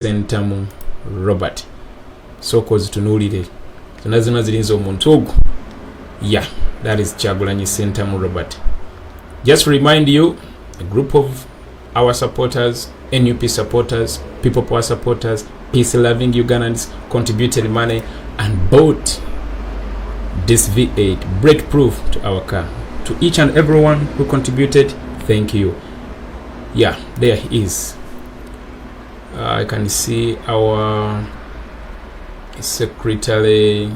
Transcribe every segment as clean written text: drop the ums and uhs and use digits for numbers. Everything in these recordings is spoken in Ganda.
Sentamu Robert. So cause tunulire. Tunazina zilinzo omuntu ogwo. Yeah, that is Kyagulanyi Sentamu Robert. Just remind you, a group of our supporters, NUP supporters, People Power supporters, peace-loving Ugandans contributed money and bought this V8 breakproof to our car. To each and everyone who contributed, thank you. Yeah, there he is. I can see our secretary.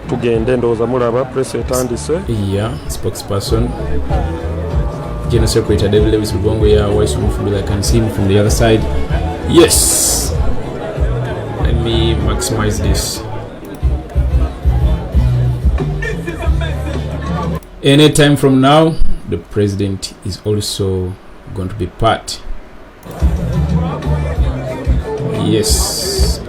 Tugende ndoza mulaba president andise. Yeah, spokesperson. General Secretary David Lewis Lugongo. Yeah, why so I can see him from the other side. Yes. Let me maximize this. Any time from now, the president is also going to be part. Yes.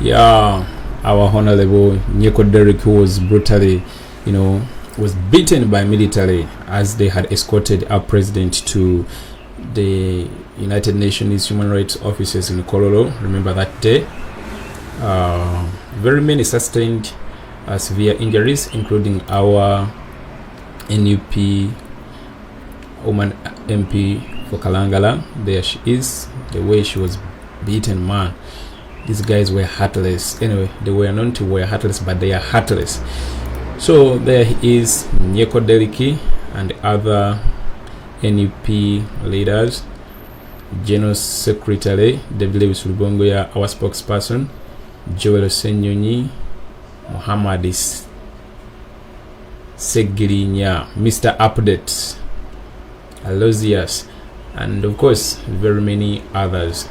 Yeah, our honorable Nyeko Derrick, who was brutally, was beaten by military as they had escorted our president to the United Nations Human Rights Offices in Kololo. Remember that day? Very many sustained severe injuries, including our NUP woman MP for Kalangala. There she is. The way she was beaten, man. These guys were heartless. Anyway, they were known to wear heartless, but they are heartless. So there is Nyeko Derrick and other NUP leaders, General Secretary David Lewis Lugongo, our spokesperson, Joel Senyonyi, Muhammad Segirinya, Mr. Update, Alozias, and of course very many others.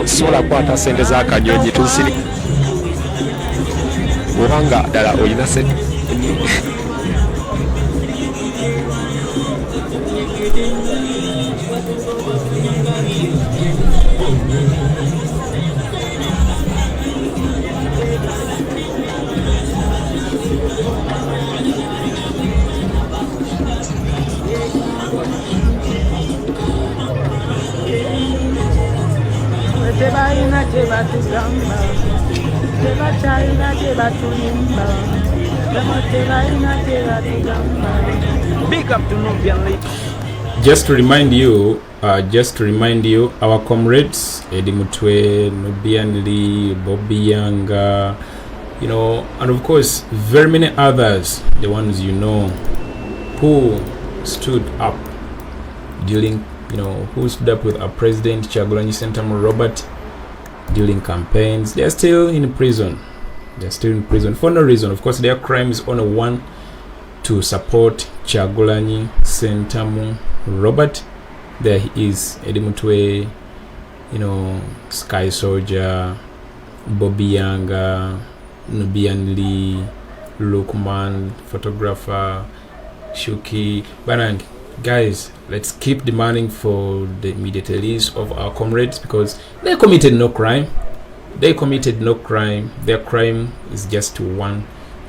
Sola kwata sente za kanyonyi tusiri. Uhanga dala oyina sente. Big up to Nubian. Just to remind you, our comrades Eddie Mutwe, Nubian Lee, Bobby Yanga, and of course very many others, the ones who stood up during, who stood up with our president Kyagulanyi Sentamu Robert during campaigns. They are still in prison. For no reason. Of course, their crime is only one: to support Kyagulanyi Sentamu Robert. There he is, Eddie Mutwe, Sky Soldier, Bobby Yanga, Nubian Lee, Lukman, photographer, Shuki, Banang. guys, let's keep demanding for the immediate release of our comrades, because they committed no crime. They committed no crime. Their crime is just to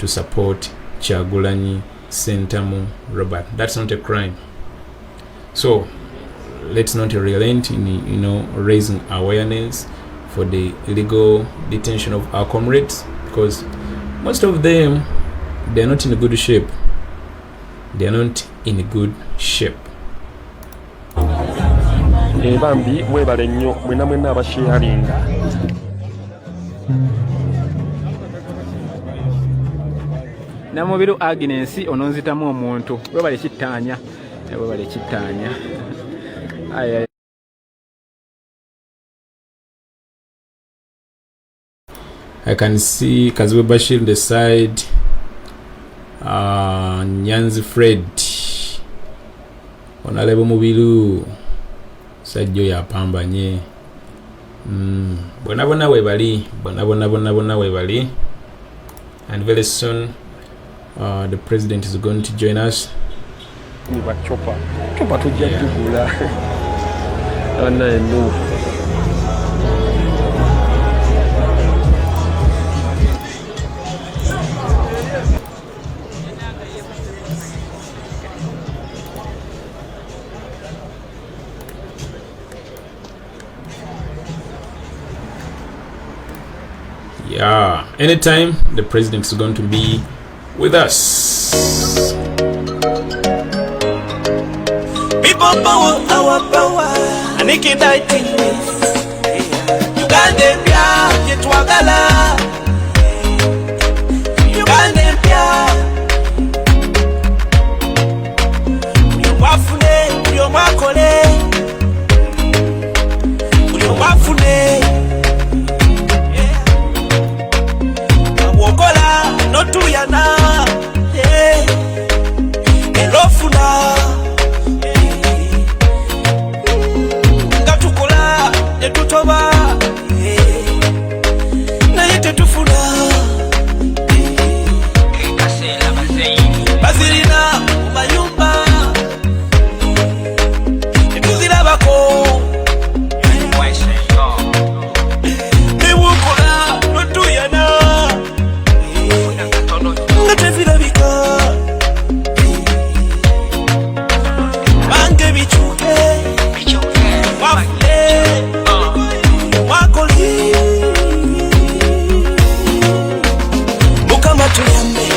support Kyagulanyi Ssentamu Robert. That's not a crime. So let's not relent in raising awareness for the illegal detention of our comrades, because most of them, they're not in a good shape. They're not in a good shape. Bambi mwebale nnyo mwena abasharinga. Namubiru Agnes ononzitamu omuntu webale kittanya Ay. I can see Kaziwe Bashir on the side. Nyanzi Fred Onalebo Mubiru Sajjo yapambanye. Bona webali. And very soon the president is going to join us. Chopa tujja tugula. Yeah, anytime the president is going to be with us. People power, our power, and it can die things. Uganda pia, yetwagala. Uganda pia. Uliwafune, uliwakole. Uliwafune. Wokola, no tuyana. Elofuna. Tutoba na yete tufuna bazirina mayumba ekuzira bako ewukola notuyana ngatezira bika bange bichuke wafule Mukama tuyambe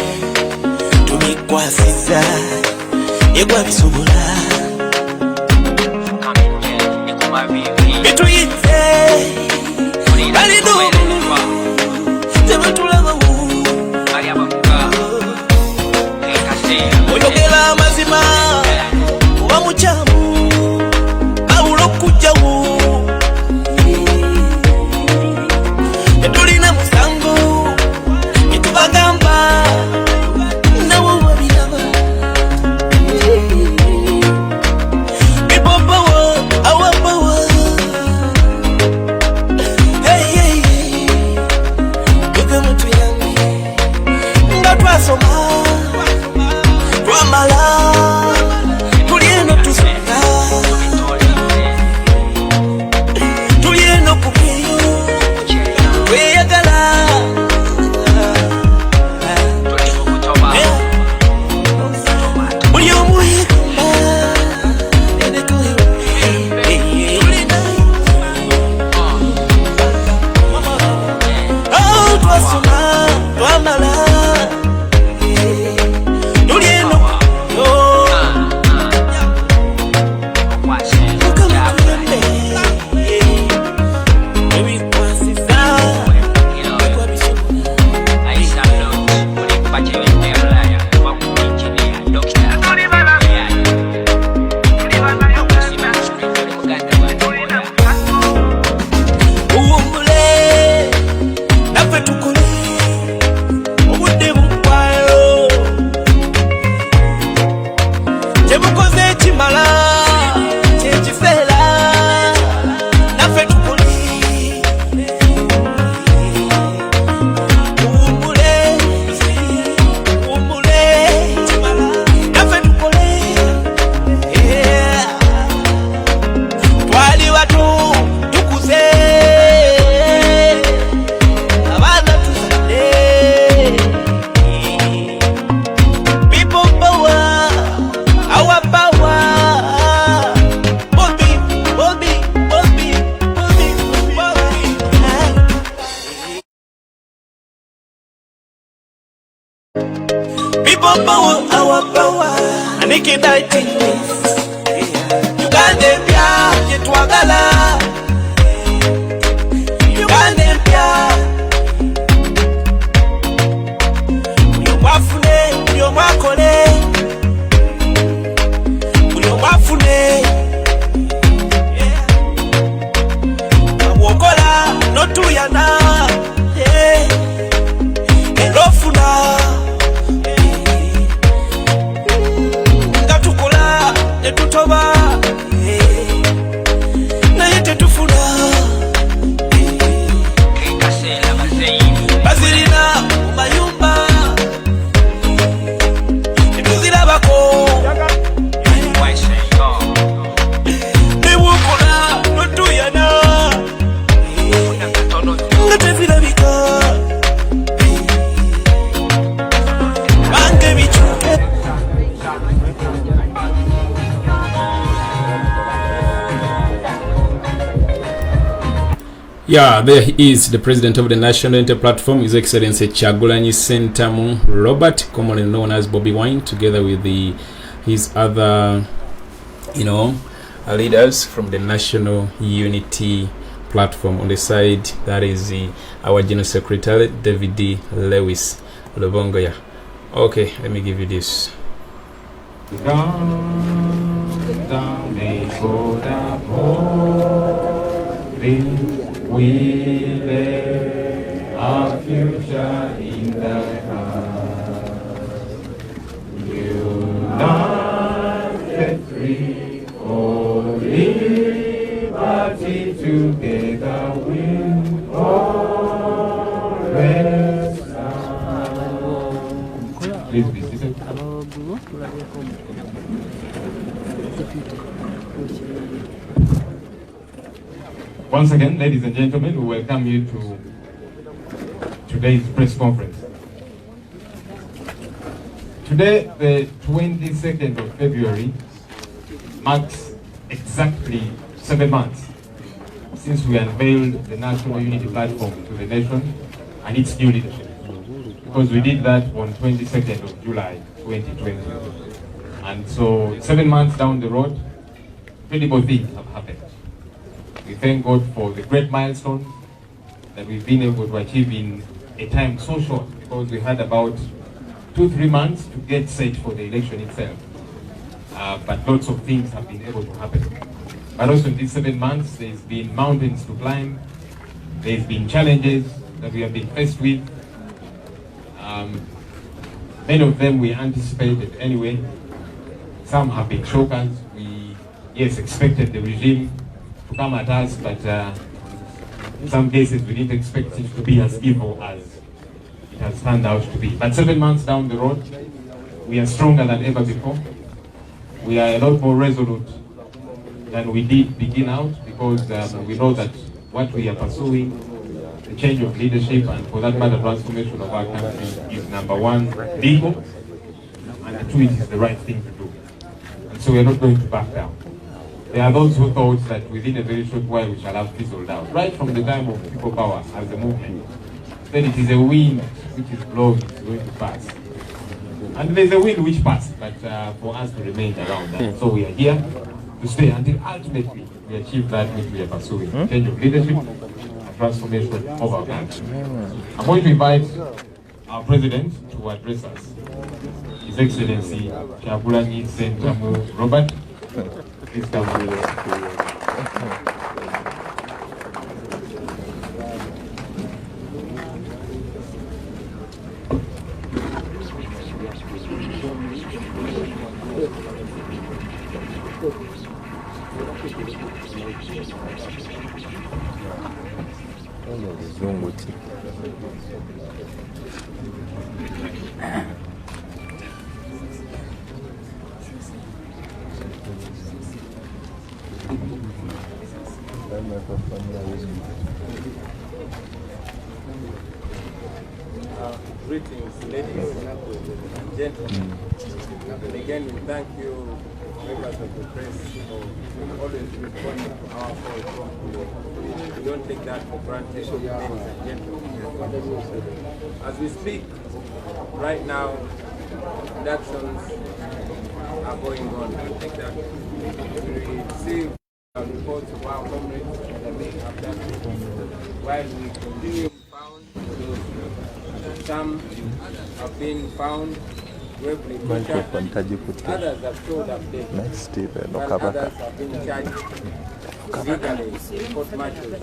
tumikwasiza yegwa bisobola bituyite balido tebatulaba oyogera amazima oba mukyamu abula okujjawo tulina musango etubagamba nawo wabiraba our power. Anikidating this. Uganda empya gyetwagala. Uganda empya. Buli omu afune, buli omu akole. Buli omu afune. Abwokola n'otuyana. Erofuna. Nga tukola ne tutoba. Naye tetufuna. Bazirina mu mayumba. Tetuzirabako. Newukola n'otuyana. Nga tezirabika. Bange bikyuke. Yeah, there he is, the president of the National Unity Platform, His Excellency Kyagulanyi Ssentamu Robert, commonly known as Bobby Wine, together with his other, leaders from the National Unity Platform. On the side, that is our General Secretary, David D. Lewis Lobongoya. Okay, let me give you this. We live our future in the past. United free for liberty together we'll always stand. Please be seated. Once again, ladies and gentlemen, we welcome you to today's press conference. Today, the 22nd of February, marks exactly 7 months since we unveiled the National Unity Platform to the nation and its new leadership. Because we did that on 22nd of July 2020. And so 7 months down the road, incredible things have happened. We thank God for the great milestone that we've been able to achieve in a time so short, because we had about 2-3 months to get set for the election itself. But lots of things have been able to happen. But also in these 7 months, there's been mountains to climb, there's been challenges that we have been faced with. Many of them we anticipated anyway. Some have been shockers. We, expected the regime to come at us, but in some cases we didn't expect it to be as evil as it has turned out to be. But 7 months down the road, we are stronger than ever before. We are a lot more resolute than we did begin out, because we know that what we are pursuing, the change of leadership, and for that matter, transformation of our country, is number one, legal, and two, it is the right thing to do. And so we are not going to back down. There are those who thought that within a very short while we shall have fizzled out. Right from the time of people power as a movement, then it is a wind which is blowing, it's going to pass. And there's a wind which passed, but for us to remain around that. So we are here to stay until ultimately we achieve that which we are pursuing. Change of leadership and transformation of our country. I'm going to invite our president to address us. His Excellency Kyagulanyi Ssentamu Robert. Please come with us. Greetings, ladies and gentlemen. And again, we thank you, members of the press, for always responding to our calls. We don't take that for granted, ladies and gentlemen. As we speak right now, Inductions are going on. I think that we receive reports of our comrades that may have done while we continue found those. Some have been found gravely tortured, others have showed up dead, while others have been charged legally in court martials.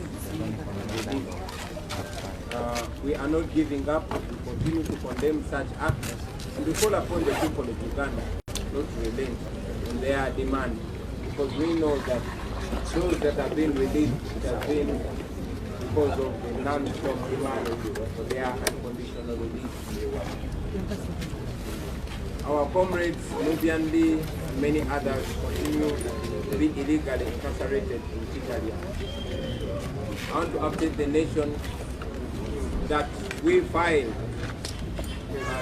We are not giving up. We continue to condemn such acts, and we call upon the people of Uganda not to relent in their demand, because we know that those that have been released, it has been because of the non-stop demand for their unconditional release. Our comrades, Nubian Lee, and many others continue to be illegally incarcerated in Italy. I want to update the nation that we filed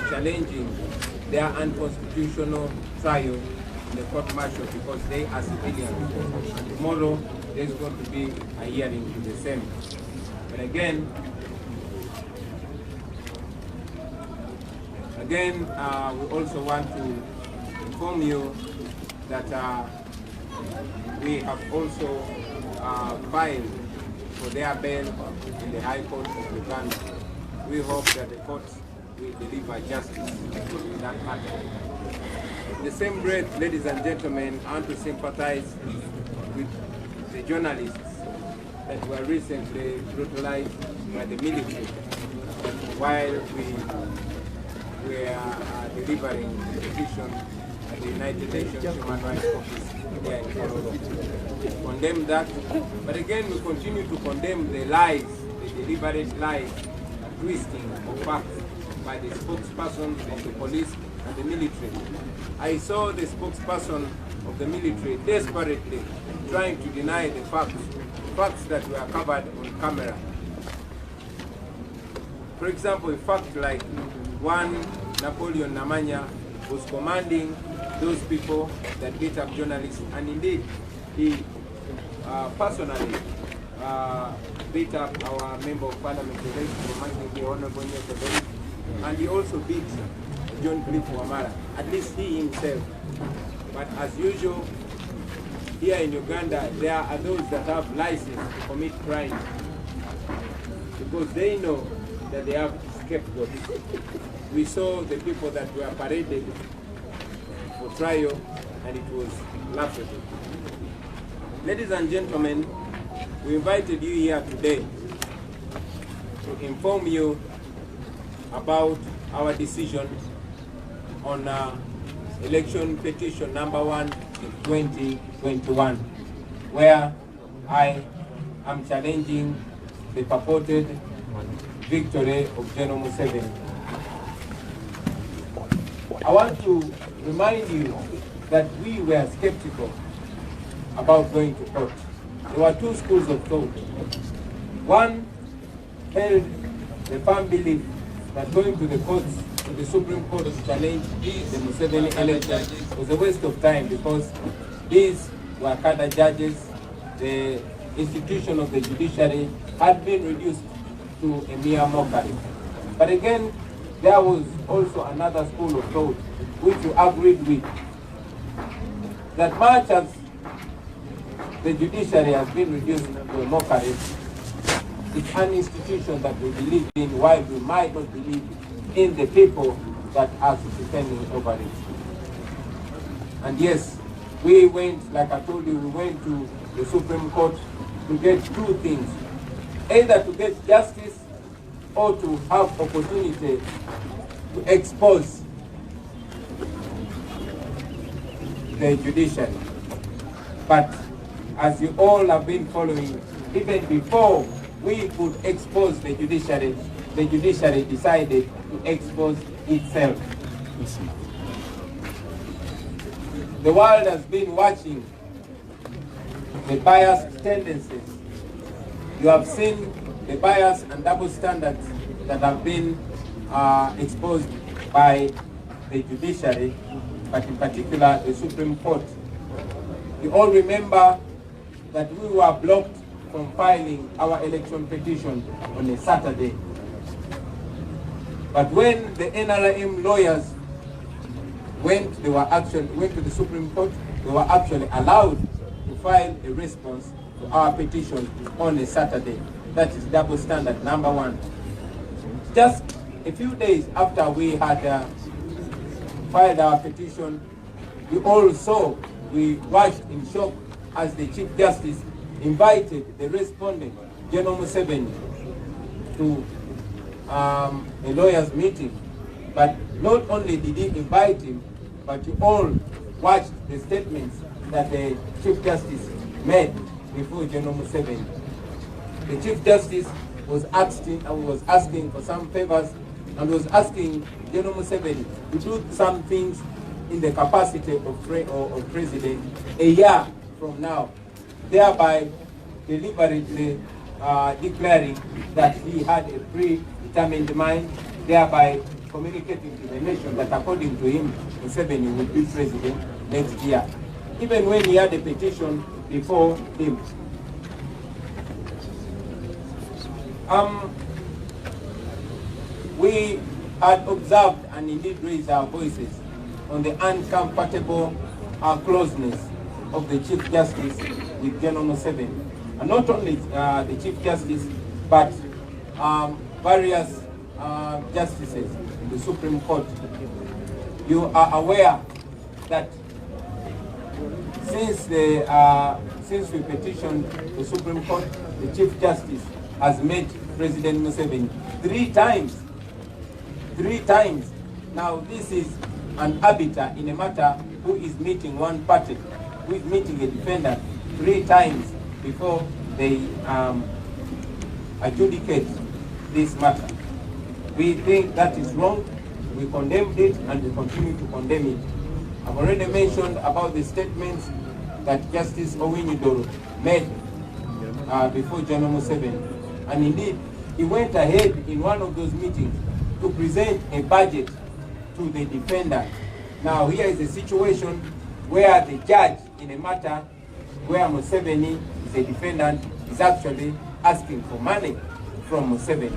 challenging their unconstitutional trial in the court martial because they are civilians. And tomorrow there's going to be a hearing to the same. But again, we also want to inform you that we have also filed for their bail in the High Court of Uganda. We hope that the courts will deliver justice in that matter. In the same breath, ladies and gentlemen, I want to sympathize with the journalists that were recently brutalized by the military while we were delivering the petition at the United Nations Human Rights Office here in Colorado. Condemn that, but again we continue to condemn the lies, the deliberate lies, twisting of facts by the spokesperson of the police and the military. I saw the spokesperson of the military desperately trying to deny the facts that were covered on camera. For example, a fact like one Napoleon Namanya was commanding those people that beat up journalists, and indeed he personally beat up our Member of Parliament, the Honorable Nyeko, and he also beat John Philip Wamala, at least he himself. But as usual, here in Uganda, there are those that have license to commit crimes because they know that they have scapegoats. We saw the people that were paraded for trial, and it was laughable. Ladies and gentlemen, we invited you here today to inform you about our decision on election petition number 1 in 2021, where I am challenging the purported victory of General Museveni. I want to remind you that we were skeptical about going to court. There were two schools of thought. One held the firm belief that going to the courts, to the Supreme Court to challenge the Museveni election was a waste of time because these were cadre judges. The institution of the judiciary had been reduced to a mere mockery. But again, there was also another school of thought which we agreed with, that much as the judiciary has been reduced to a mockery, it's an institution that we believe in, while we might not believe in the people that are depending over it. And yes, we went, like I told you, we went to the Supreme Court to get two things: either to get justice or to have opportunity to expose the judiciary. But as you all have been following, even before we could expose the judiciary decided to expose itself. The world has been watching the biased tendencies. You have seen the bias and double standards that have been exposed by the judiciary, but in particular the Supreme Court. You all remember that we were blocked from filing our election petition on a Saturday. But when the NRM lawyers went to the Supreme Court, they were actually allowed to file a response to our petition on a Saturday. That is double standard, number one. Just a few days after we had filed our petition, we watched in shock as the Chief Justice invited the respondent, General Museveni, to a lawyers' meeting. But not only did he invite him, but you all watched the statements that the Chief Justice made before General Museveni. The Chief Justice was asking for some favors and was asking General Museveni to do some things in the capacity of president a year from now, thereby deliberately declaring that he had a predetermined mind, thereby communicating to the nation that according to him, Museveni would be president next year, even when he had a petition before him. We had observed and indeed raised our voices on the uncomfortable closeness of the Chief Justice with General Museveni. And not only the Chief Justice, but various justices in the Supreme Court. You are aware that since we petitioned the Supreme Court, the Chief Justice has met President Museveni three times. Now this is an arbiter in a matter who is meeting one party, who is meeting a defendant three times before they adjudicate this matter. We think that is wrong. We condemned it and we continue to condemn it. I've already mentioned about the statements that Justice Owiny-Dollo made before General Museveni. And indeed, he went ahead in one of those meetings to present a budget to the defendant. Now here is a situation where the judge in a matter where Museveni is a defendant is actually asking for money from Museveni.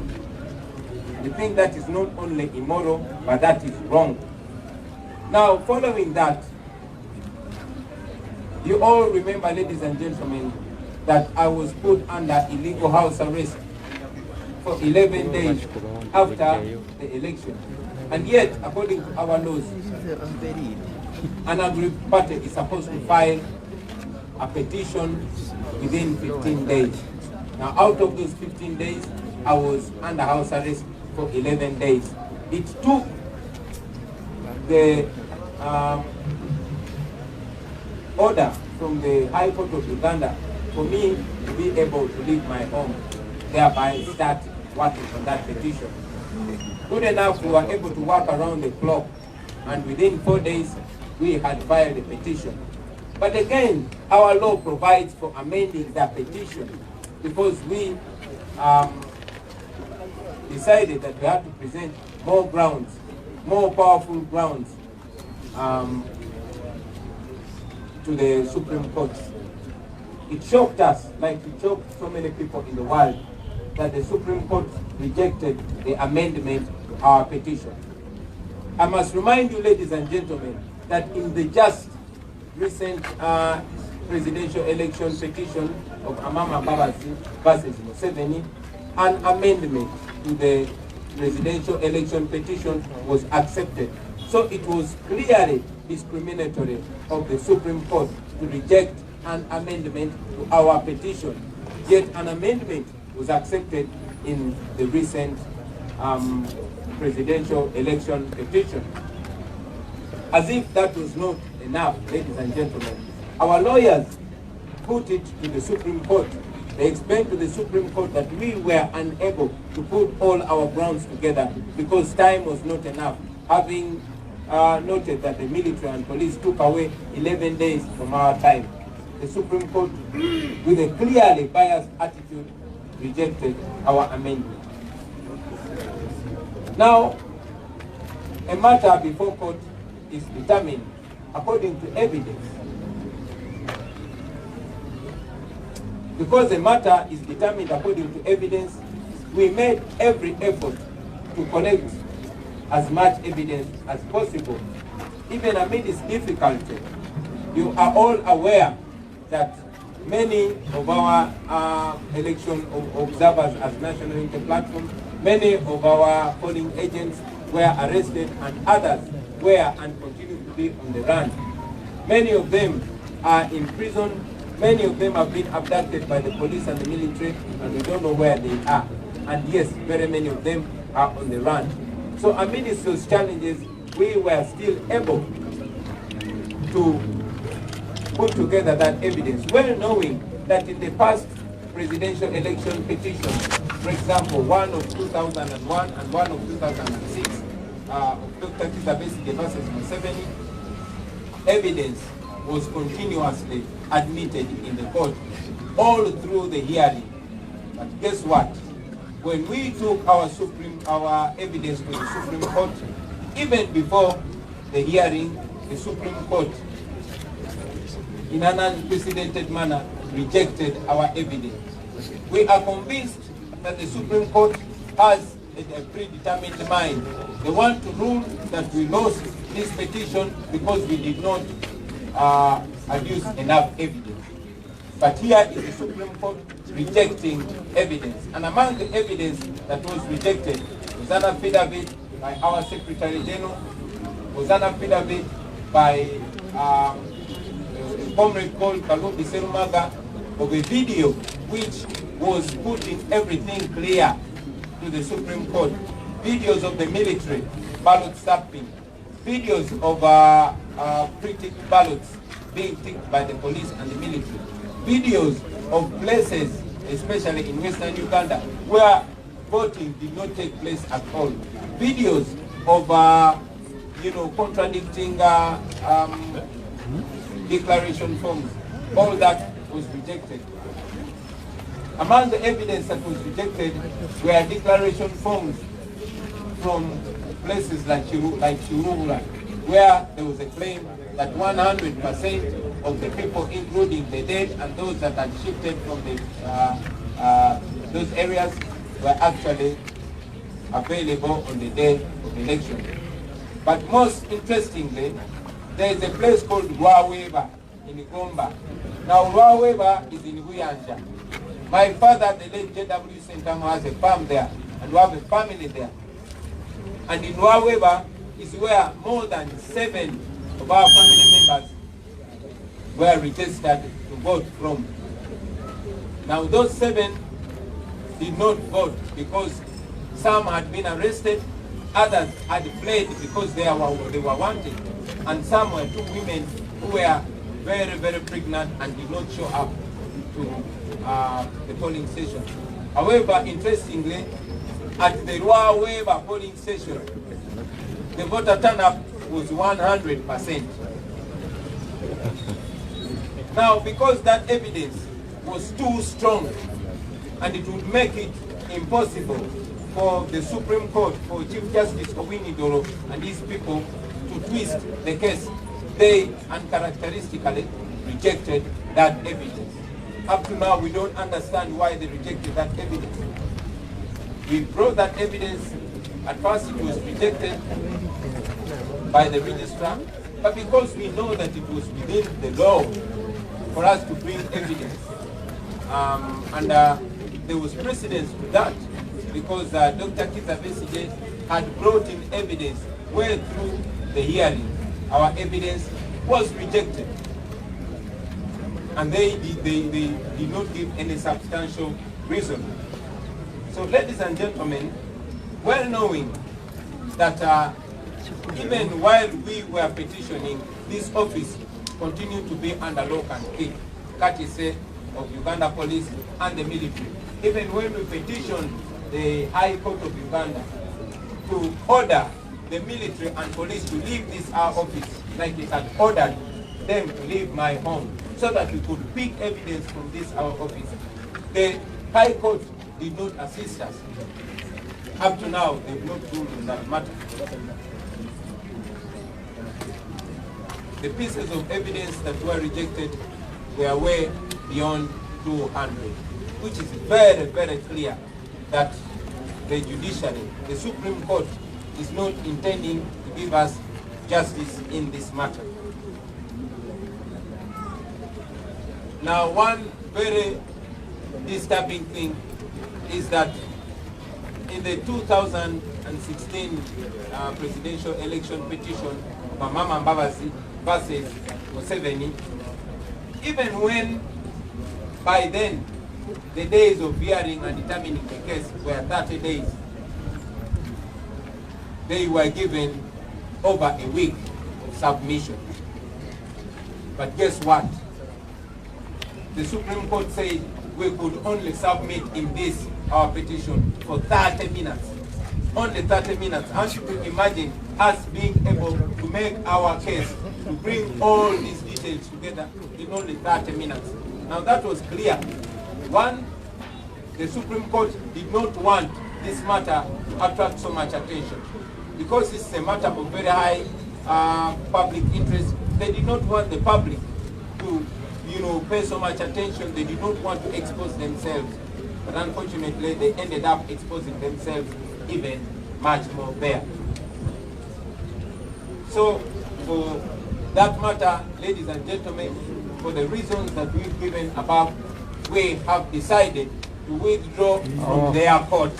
We think that is not only immoral, but that is wrong. Now, following that, you all remember, ladies and gentlemen, that I was put under illegal house arrest for 11 days after the election. And yet, according to our laws, an aggrieved party is supposed to file a petition within 15 days. Now, out of those 15 days, I was under house arrest for 11 days. It took the order from the High Court of Uganda for me to be able to leave my home, thereby start working on that petition. Good enough, we were able to work around the clock, and within 4 days, we had filed a petition. But again, our law provides for amending that petition because we decided that we had to present more grounds, more powerful grounds to the Supreme Court. It shocked us, like it shocked so many people in the world, that the Supreme Court rejected the amendment to our petition. I must remind you, ladies and gentlemen, that in the just recent presidential election petition of Amama Mbabazi versus Museveni, an amendment to the presidential election petition was accepted. So it was clearly discriminatory of the Supreme Court to reject an amendment to our petition. Yet an amendment was accepted in the recent presidential election petition. As if that was not enough, ladies and gentlemen, our lawyers put it to the Supreme Court. They explained to the Supreme Court that we were unable to put all our grounds together because time was not enough, having noted that the military and police took away 11 days from our time. The Supreme Court, with a clearly biased attitude, rejected our amendment. Now, a matter before court is determined according to evidence. Because a matter is determined according to evidence, we made every effort to collect as much evidence as possible even amid this difficulty, you are all aware that many of our election observers as National Unity Platform, many of our polling agents were arrested and others were and continue to be on the run. Many of them are in prison. Many of them have been abducted by the police and the military, and we don't know where they are. And yes, very many of them are on the run. So amidst those challenges, we were still able to put together that evidence, well knowing that in the past presidential election petitions, for example, one of 2001 and one of 2006, of Dr. Kizza Besigye versus Museveni, evidence was continuously admitted in the court all through the hearing. But guess what? When we took our evidence to the Supreme Court, even before the hearing, the Supreme Court, in an unprecedented manner, rejected our evidence. We are convinced that the Supreme Court has a predetermined mind. They want to rule that we lost this petition because we did not adduce enough evidence. But here is the Supreme Court rejecting evidence. And among the evidence that was rejected was an affidavit by our Secretary General, was an affidavit by a comrade called Kalubi Serumaga of a video which was putting everything clear to the Supreme Court. Videos of the military ballot stuffing, videos of pre-ticked ballots being ticked by the police and the military, videos of places, especially in Western Uganda, where voting did not take place at all, videos of contradicting declaration forms. All that was rejected. Among the evidence that was rejected were declaration forms from places like Chirugula, where there was a claim that 100% of the people, including the dead and those that had shifted from those areas, were actually available on the day of election. But most interestingly, there is a place called Rwaweba in Gomba. Now Rwaweba is in Huyanja. My father, the late J.W. Sentamo, has a farm there, and we have a family there. And in Rwaweba is where more than 7 of our family members were registered to vote from. Now those 7 did not vote because some had been arrested, others had fled because they were wanted, and some were 2 women who were very, very pregnant and did not show up to the polling station. However, interestingly, at the Rwaweba polling station, the voter turnout was 100%. Now, because that evidence was too strong, and it would make it impossible for the Supreme Court, for Chief Justice Owini Doro and his people to twist the case, they uncharacteristically rejected that evidence. Up to now, we don't understand why they rejected that evidence. We brought that evidence. At first, it was rejected by the registrar, but because we know that it was within the law for us to bring evidence, there was precedence to that, because Dr. Kizza Besigye had brought in evidence well through the hearing. Our evidence was rejected, and they did not give any substantial reason. So, ladies and gentlemen, well knowing that even while we were petitioning, this office continued to be under lock and key, courtesy of Uganda Police and the military. Even when we petitioned the High Court of Uganda to order the military and police to leave this our office, like it had ordered them to leave my home, so that we could pick evidence from this our office, the High Court did not assist us. Up to now, they've not ruled on that matter. The pieces of evidence that were rejected were way beyond 200, which is very, very clear that the judiciary, the Supreme Court, is not intending to give us justice in this matter. Now, one very disturbing thing is that in the 2016 presidential election petition of Amama Mbabazi versus Museveni, even when by then the days of hearing and determining the case were 30 days, they were given over a week of submission. But guess what? The Supreme Court said we could only submit in this, our petition, for 30 minutes. Only 30 minutes. And you can imagine us being able to make our case, to bring all these details together in only 30 minutes. Now that was clear. One, the Supreme Court did not want this matter to attract so much attention. Because it's a matter of very high public interest, they did not want the public to pay so much attention. They did not want to expose themselves. But unfortunately, they ended up exposing themselves even much more there. So, for that matter, ladies and gentlemen, for the reasons that we've given above, we have decided to withdraw from their court.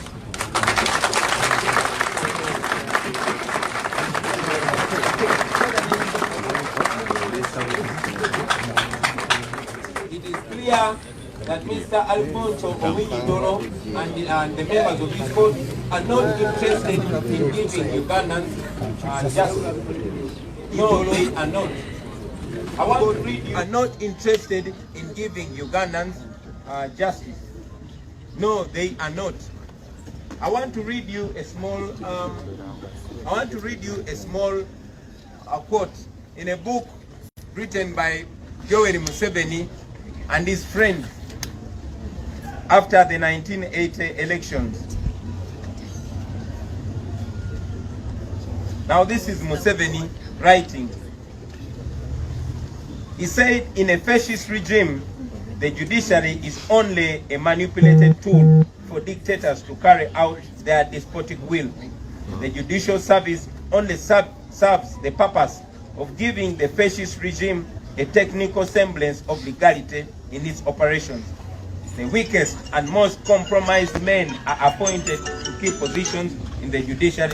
It is clear that Mr. Alfonso Owiny-Dollo and the members of this court are not interested in giving Ugandans justice. No, they are not. I want to read you. Are not interested in giving Ugandans justice. No, they are not. I want to read you a small. Quote in a book written by Yoweri Museveni and his friend after the 1980 elections. Now this is Museveni writing. He said, in a fascist regime, the judiciary is only a manipulated tool for dictators to carry out their despotic will. The judicial service only serves the purpose of giving the fascist regime a technical semblance of legality in its operations. The weakest and most compromised men are appointed to key positions in the judicial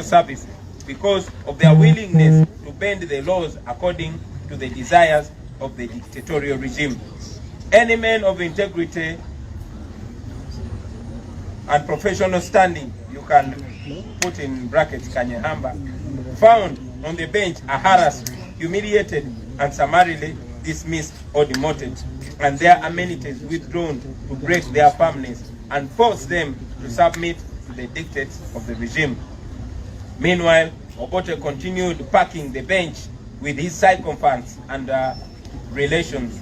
service because of their willingness to bend the laws according to the desires of the dictatorial regime. Any man of integrity and professional standing, you can put in brackets Kanyahamba, found on the bench are harassed, humiliated, and summarily dismissed or demoted, and their amenities withdrawn to break their firmness and force them to submit to the dictates of the regime. Meanwhile, Obote continued packing the bench with his sycophants and relations.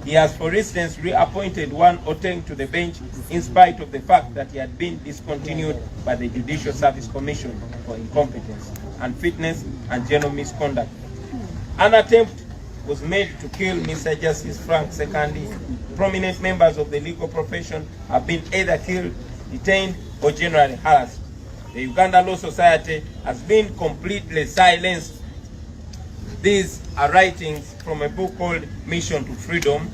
He has, for instance, reappointed one Oteng to the bench in spite of the fact that he had been discontinued by the Judicial Service Commission for incompetence, unfitness, and general misconduct. An attempt was made to kill Mr. Justice Frank Sekandi. Prominent members of the legal profession have been either killed, detained, or generally harassed. The Uganda Law Society has been completely silenced. These are writings from a book called Mission to Freedom,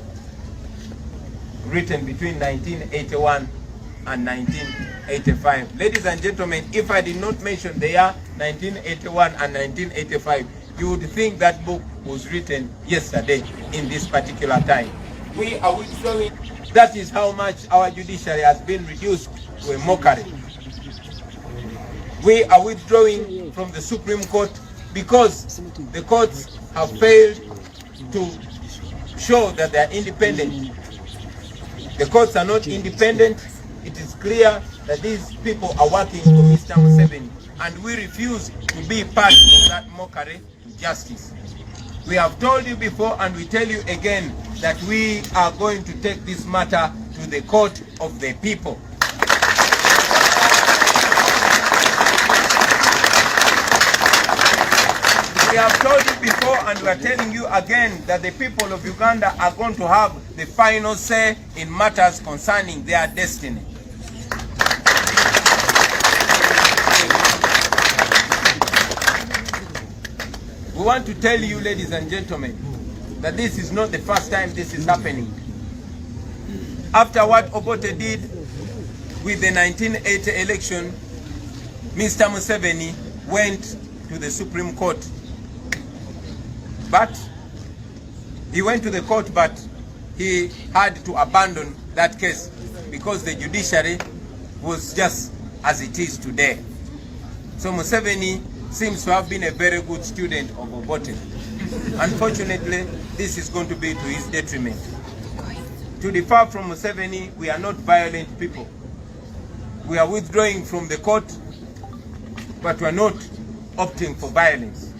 written between 1981 and 1985. Ladies and gentlemen, if I did not mention the year 1981 and 1985, you would think that book was written yesterday in this particular time. We are withdrawing. That is how much our judiciary has been reduced to a mockery. We are withdrawing from the Supreme Court because the courts have failed to show that they are independent. The courts are not independent. It is clear that these people are working for Mr. Museveni, and we refuse to be part of that mockery to justice. We have told you before, and we tell you again, that we are going to take this matter to the court of the people. We have told you before, and we are telling you again, that the people of Uganda are going to have the final say in matters concerning their destiny. We want to tell you, ladies and gentlemen, that this is not the first time this is happening. After what Obote did with the 1980 election, Mr. Museveni went to the Supreme Court. But he went to the court, but he had to abandon that case because the judiciary was just as it is today. So Museveni seems to have been a very good student of Obote. Unfortunately, this is going to be to his detriment. To differ from Museveni, we are not violent people. We are withdrawing from the court, but we are not opting for violence.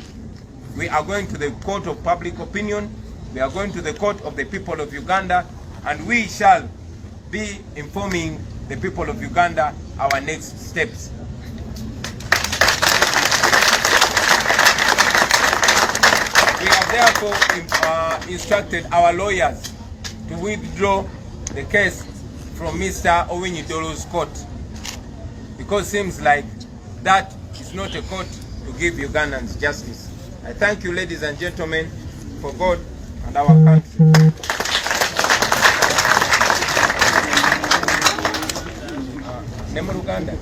We are going to the court of public opinion, we are going to the court of the people of Uganda, and we shall be informing the people of Uganda our next steps. We have therefore instructed our lawyers to withdraw the case from Mr. Owiny-Dollo's court, because it seems like that is not a court to give Ugandans justice. I thank you, ladies and gentlemen, for God and our country. Nemo Uganda.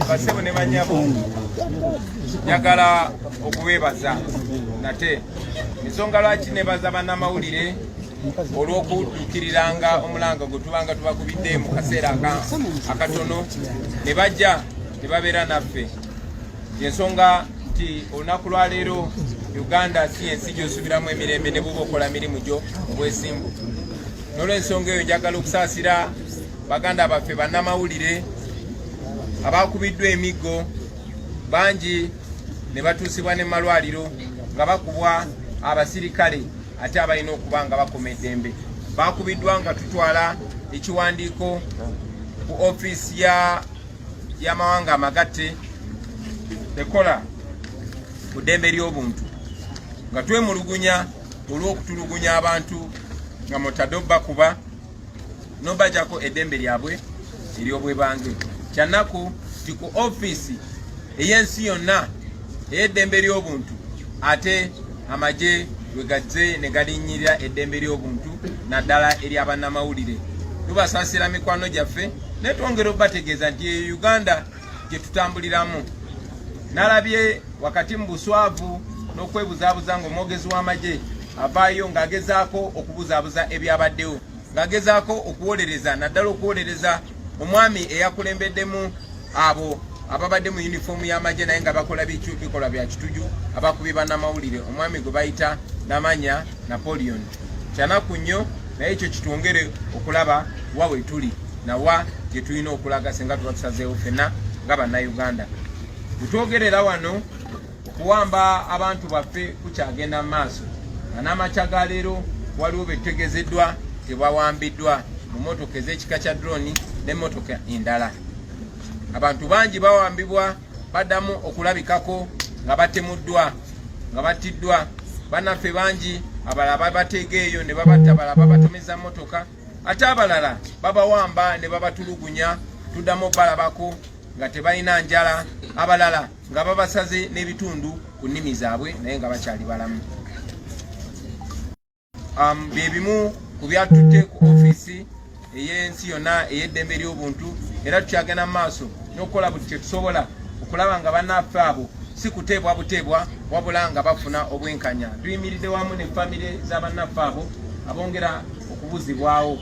Basebo ne banyabo njagala okubebaza nate ensonga lwaki nebaza bannamawulire olw'okutuukiriranga omulanga gwe tubanga tubakubidde mu kaseera akatono ne bajja ne babeera naffe. Ensonga nti olunaku lwaleero Uganda si ensi gy'osubiramu emirembe ne bw'oba okola mirimu gyo mu bwesimbu. N'olw'ensonga eyo njagala okusaasira baganda baffe bannamawulire abakubiddwa emiggo bangi ne batuusibwa ne malwaliro nga bakubwa abasirikale ate abalina okuba nga bakoma eddembe. Bakubiddwa nga tutwala ekiwandiiko ku ofiisi y'amawanga amagatte ekola ku ddembe ly'obuntu nga twemulugunya olw'okutulugunya abantu nga mutadde bakuba n'obajjako eddembe lyabwe ery'obwebange. Kyanaku ti ku ofiisi ey'ensi yonna ey'eddembe ly'obuntu ate amagye lwe gazze ne galinnyirira eddembe ly'obuntu naddala eri abannamawulire. Tubasaasira mikwano gyaffe ne twongera obategeeza nti eyo Uganda gye tutambuliramu. Nalabye wakati mu buswavu n'okwebuzaabuza ng'omwogezi w'amagye avaayo ng'agezaako okubuzaabuza ebyabaddewo, ng'agezaako okuwolereza naddala okuwolereza omwami eyakulembeddemu abo ababadde mu uniform y'amagye naye nga bakola bikolwa bya kituju abakubi bannamawulire, omwami gwe bayita Namanya Napoleon. Kyanaku nnyo naye ekyo kitwongere okulaba wa we tuli nawa gye tulina okulaga singa tuba tusazeewo ffenna nga bannayuganda. Bwetwogerera wano okuwamba abantu baffe kukyagenda mu maaso nga n'amakya ga leero waliwo betutegezeddwa tebawambiddwa mu motoka ez'ekika kya drone n'emmotoka endala. Abantu bangi bawambibwa baddamu okulabikako nga batemuddwa nga battiddwa. Bannaffe bangi abalala babateega eyo ne babatta, abalala babatomeza mmotoka, ate abalala babawamba ne babatulugunya tuddamu balabako nga tebalina njala, abalala nga babasaze n'ebitundu ku nnimi zaabwe naye nga bakyali balamu. Bye bimu ku byatutte ku ofiisi ey'ensi yonna ey'eddembe ly'obuntu, era tukyagenda mu maaso n'okukola buli kye tusobola okulaba nga bannaffe abo si kuteebwa buteebwa wabula nga bafuna obwenkanya. Tuyimiridde wamu ne famire z'abannaffe abo abongera okubuzibwawo.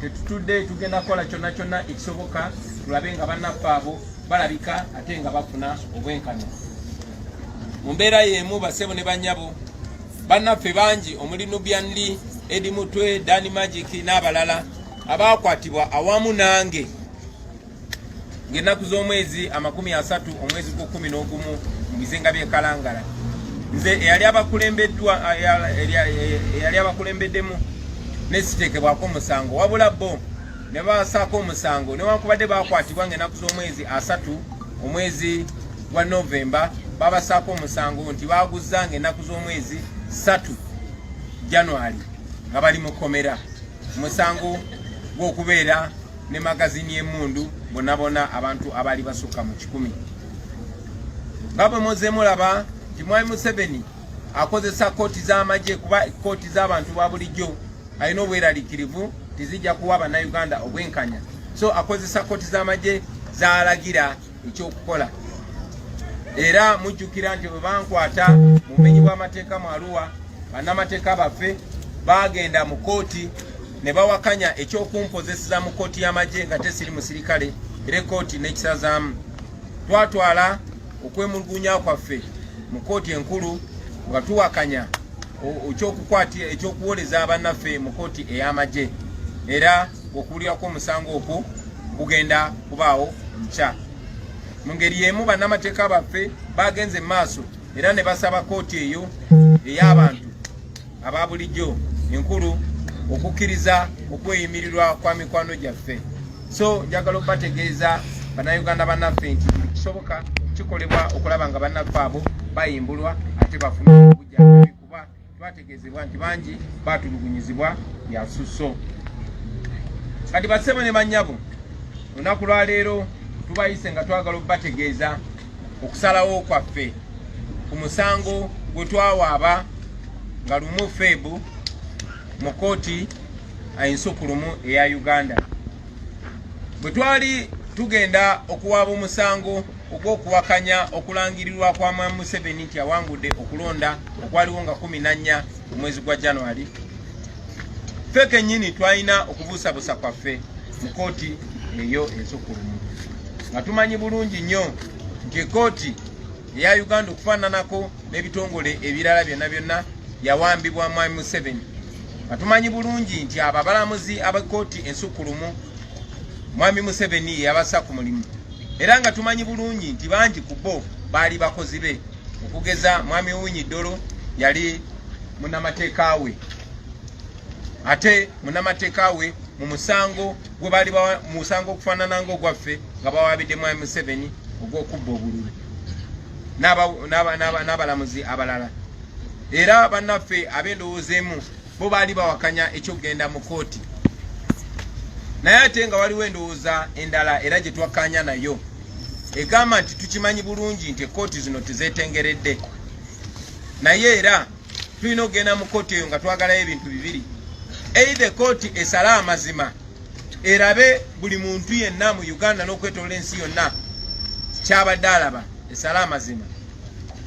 Tetutudde tugenda kukola kyonna kyonna ekisoboka tulabe nga bannaffe abo balabika ate nga bafuna obwenkanya. Mu mbeera y'emu basebo ne bannyabo bannaffe bangi omuli Nubian Lee, Eddie Mutwe, Danny Magic n'abalala abakwatibwa awamu nange ng'ennaku z'omwezi 30 omwezi gw'11 mu bizinga by'e Kalangala. Nze eyali abakulembeddemu ne siteekebwako omusango, wabula bo ne basaako omusango newankubadde bakwatibwa ng'ennaku z'omwezi 3 omwezi gwa Novemba, babasaako omusango nti baaguzza ng'ennaku z'omwezi 3 January nga bali mu kkomera. Omusango gw'okubeera ne magazini emundu bonabona abantu abali basukka mu 10 ngabo moze mulaba nti Mwami Museveni akozesa kooti z'amagye kuba kooti z'abantu ba bulijjo alina obweraliikirivu tizijja kuwa bannayuganda obwenkanya so akozesa kooti z'amagye zaalagira ekyokukola era mujjukira nti bwe bankwata mu bumenyi bw'amateeka mu Arua bannamateeka baffe bagenda mu kooti ne bawakanya ekyokumpozeseza mu kooti y'amagye nga tesiri musirikale era kooti n'ekisazaamu twatwala okwemulugunya kwaffe mu kooti enkulu nga tuwakanya ekyokukwatira ekyokuwoleza abannaffe mu kooti ey'amagye era okuwulirako omusango okwo kugenda kubaawo nkya mu ngeri y'emu bannamateeka baffe bagenze mu maaso era ne basaba kooti eyo ey'abantu aba bulijjo enkulu okukkiriza okweyimirirwa kwa mikwano gyaffe so njagala okubategeeza bannayuganda bannaffe nti buli kisoboka kikolebwa okulaba nga bannaffe abo bayimbulwa ate bafuna obujjanjabi kuba twategeezebwa nti bangi baatulugunyizibwa bya susso kati bassebo ne bannyabo olunaku lwa leero tubayise nga twagala okubategeeza okusalawo kwaffe ku musango gwe twawaaba nga lumu Febu mu kooti ensukulumu eya Uganda bwe twali tugenda okuwaaba omusango ogw'okuwakanya okulangirirwa kwa Mwami Museveni nti awangudde okulonda okwaliwo nga 14 mu mwezi gwa January ffe kennyini twalina okubuusabuusa kwaffe mu kooti eyo ensukulumu nga tumanyi bulungi nnyo nti ekooti eya Uganda okufaananako n'ebitongole ebirala byonna yawambibwa Mwami Museveni nga tumanyi bulungi nti abo abalamuzi ab'ekkooti ensukulumu Mwami Museveni yabassa ku mulimu era nga tumanyi bulungi nti bangi ku bo baali bakozi be okugeza Mwami Winyi Dolo yali munnamateeka we ate munnamateeka we mu musango gwe baali musango okufaanana ng'ogwaffe nga bawaabidde Mwami Museveni ogw'okubba obululu n'abalamuzi abalala era bannaffe ab'endowooza emu bo baali bawakanya ekyokugenda mu kooti naye ate nga waliwo endowooza endala era gye twakkanya nayo egamba nti tukimanyi bulungi nti ekooti zino tezeetengeredde naye era tulina okugenda mu kooti eyo nga twagalayo ebintu bibiri either kooti esale amazima erabe buli muntu yenna mu Uganda n'okwetolola ensi yonna kyabadde alaba esale amazima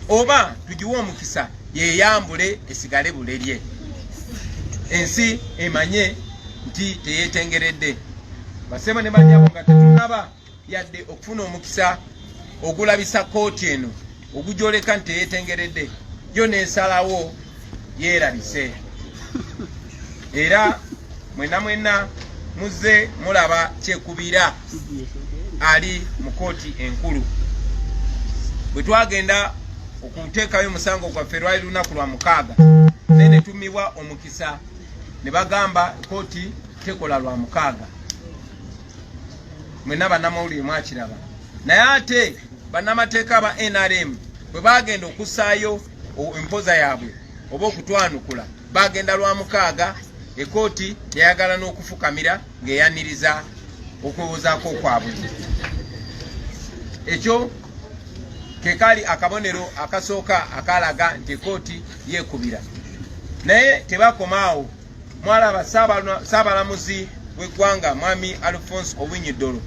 oba tugiwe omukisa yeyambule esigale bulerye ensi emanye nti teyeetengeredde basebo ne bannyabo nga tetunaba yadde okufuna omukisa ogulabisa kooti eno ogujoleka nti teyeetengeredde yo neesalawo yeerabise era mwenna muzze mulaba kyekubira ali mu kooti enkulu bwe twagenda okuteekayo omusango gwaffe lwali lunaku lwa 6 naye ne tumibwa omukisa ne bagamba kooti tekola lwa 6 mwenna bannamawulire mwakiraba naye ate bannamateeka ba NRM bwe bagenda okussaayo empoza yaabwe oba okutwanukula bagenda lwa 6 ekooti yayagala n'okufukamira ng'eyaniriza okwewozaako kwabwe ekyo kekali akabonero akasooka akalaga nti ekooti yeekubira naye tebakomaawo mwalaba saabalamuzi w'eggwanga Mwami Alphonse Owiny Dollo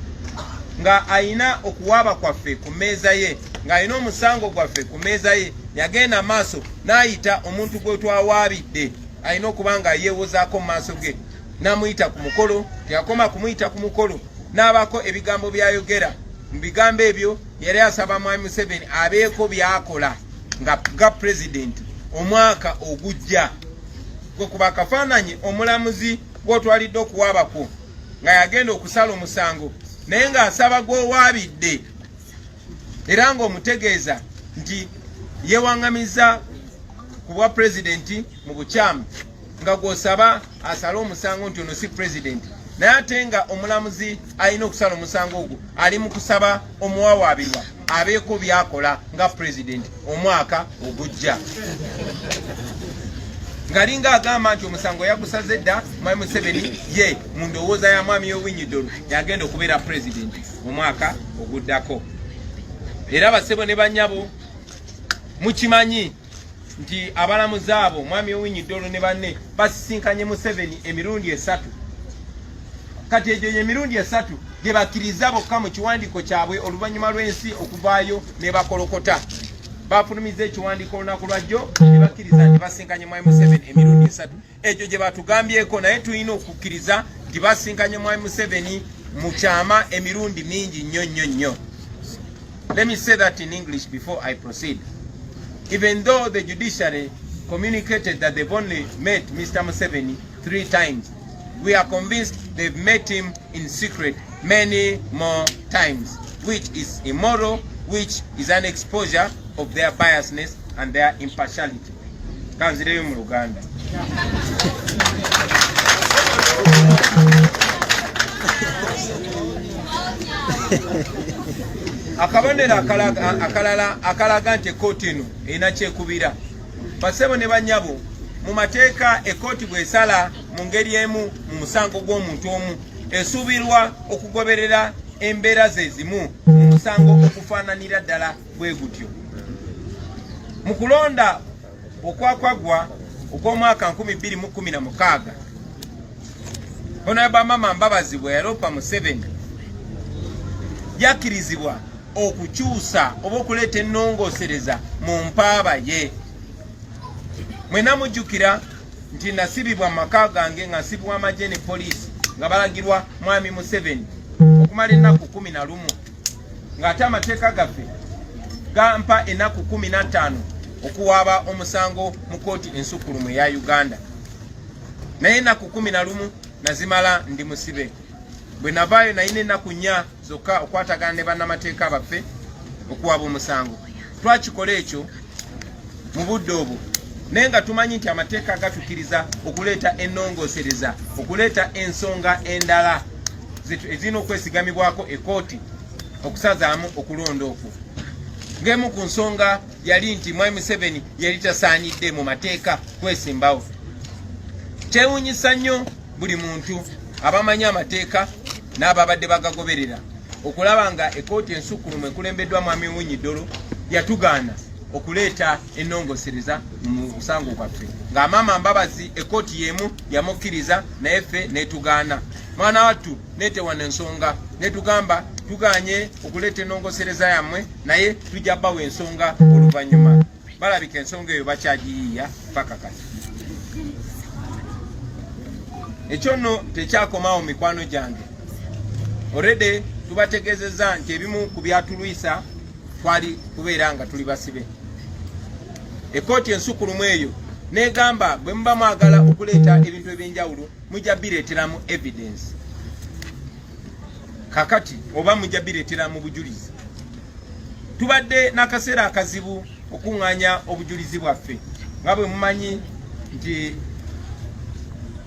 nga ayina okuwaaba kwaffe ku mmeeza ye ng'ayina omusango gwaffe ku mmeeza ye yagenda maaso n'ayita omuntu gwe twawaabidde ayina okuba nga yeewozaako mu maaso ge n'amuyita ku mukolo teyakoma kumuyita ku mukolo n'abako ebigambo byayogera mu bigambo ebyo yali asaba Mwami Museveni abeeko byakola nga pulezidenti omwaka ogujja gwe kuba akafaananyi omulamuzi gw'otwalidde okuwaabako nga yagenda okusala omusango naye ng'asaba gw'owaabidde era ng'omutegeeza nti yeewaŋŋamizza ku bwa pulezidenti mu bukyamu nga gw'osaba asale omusango nti ono si pulezidenti naye ate nga omulamuzi alina okusala omusango ogwo ali mu kusaba omuwawaabirwa abeeko byakola nga pulezidenti omwaka ogujja ngalinga agamba nti omusango yagusaze dda mwami Museveni ye mu ndowooza ya mwami Owiny Dollo yagenda okubeera president mu mwaka oguddako. Era basebo ne banyabo mukimanyi nti abalamuzi abo mwami Owiny Dollo ne banne basisinkanye Museveni emirundi 3. Kati egyo emirundi 3 gye bakkiriza bokka mu kiwandiiko kyabwe oluvannyuma lw'ensi okuvaayo ne bakolokota. Bafulumiza ekiwandiiko olunaku lwajjo ne bakkiriza nti basinkanye mwami Museveni emirundi 3. Ekyo gye batugambyeko naye tulina okukkiriza nti basinkanye mwami Museveni mu kyama emirundi mingi nnyo. Let me say that in English before I proceed. Even though the judiciary communicated that they've only met Mr. Museveni 3 times, we are convinced they've met him in secret many more times, which is immoral, which is an exposure of their biasness and their impartiality. Kanzireyo mu Luganda. Akabonero akalaga nti ekkooti eno erina kyekubira. Basebo ne banyabo mu mateeka ekkooti bw'esala mu ngeri emu mu musango gw'omuntu omu esuubirwa okugoberera embeera ze zimu mu musango okufaananira ddala bwe gutyo. Mu kulonda okwakwagwa ogw'omwaka 2016 Honorable Mama Mbabazi bwe yaloopa Museveni yakkirizibwa okukyusa oba okuleeta ennongoosereza mu mpaaba ye. Mwena mujjukira nti nasibibwa mu maka gange nga nsibibwa amagye ne poliisi nga balagirwa mwami Museveni okumala ennaku 11 ng'ate amateeka gaffe gampa ennaku 15 okuwaaba omusango mu kkooti ensukkulumu eya Uganda. Naye ennaku 11 nazimala ndi musibe. Bwe navaayo nalina ennaku 4 zokka okwatagana ne bannamateeka baffe okuwaaba omusango. Twakikola ekyo mu budde obwo naye nga tumanyi nti amateeka gatukkiriza okuleeta ennongoosereza, okuleeta ensonga endala ezirina okwesigamibwako ekkooti okusazaamu okulonda okwo. Ng'emu ku nsonga yali nti mwami Museveni yali tasaanidde mu mateeka kwesimbawo. Kyewuunyisa nnyo buli muntu abamanyi amateeka n'ababadde bagagoberera okulaba nga ekkooti ensukkulumu ekulembeddwa mwami Owiny Dollo yatugaana okuleeta ennongoosereza mu musango gwaffe. Nga Mama Mbabazi ekkooti y'emu yamukkiriza naye ffe netugaana. Mwana wattu netewana ensonga netugamba tuganye okuleeta ennongoosereza yammwe naye tujja bbawo ensonga oluvannyuma. Balabika ensonga eyo bakyagiyiiya paka kati. Ekyo nno tekyakomawo mikwano gyange. Already tubategeezezza nti ebimu ku byatulwisa twali kubeera nga tuli basibe. Ekkooti ensukkulumu eyo negamba bwe muba mwagala okuleeta ebintu eby'enjawulo mujja bireeteramu evidence. Kakati oba mujja bireeteramu bujulizi. Tubadde n'akaseera akazibu okuŋŋaanya obujulizi bwaffe. Nga bwe mumanyi nti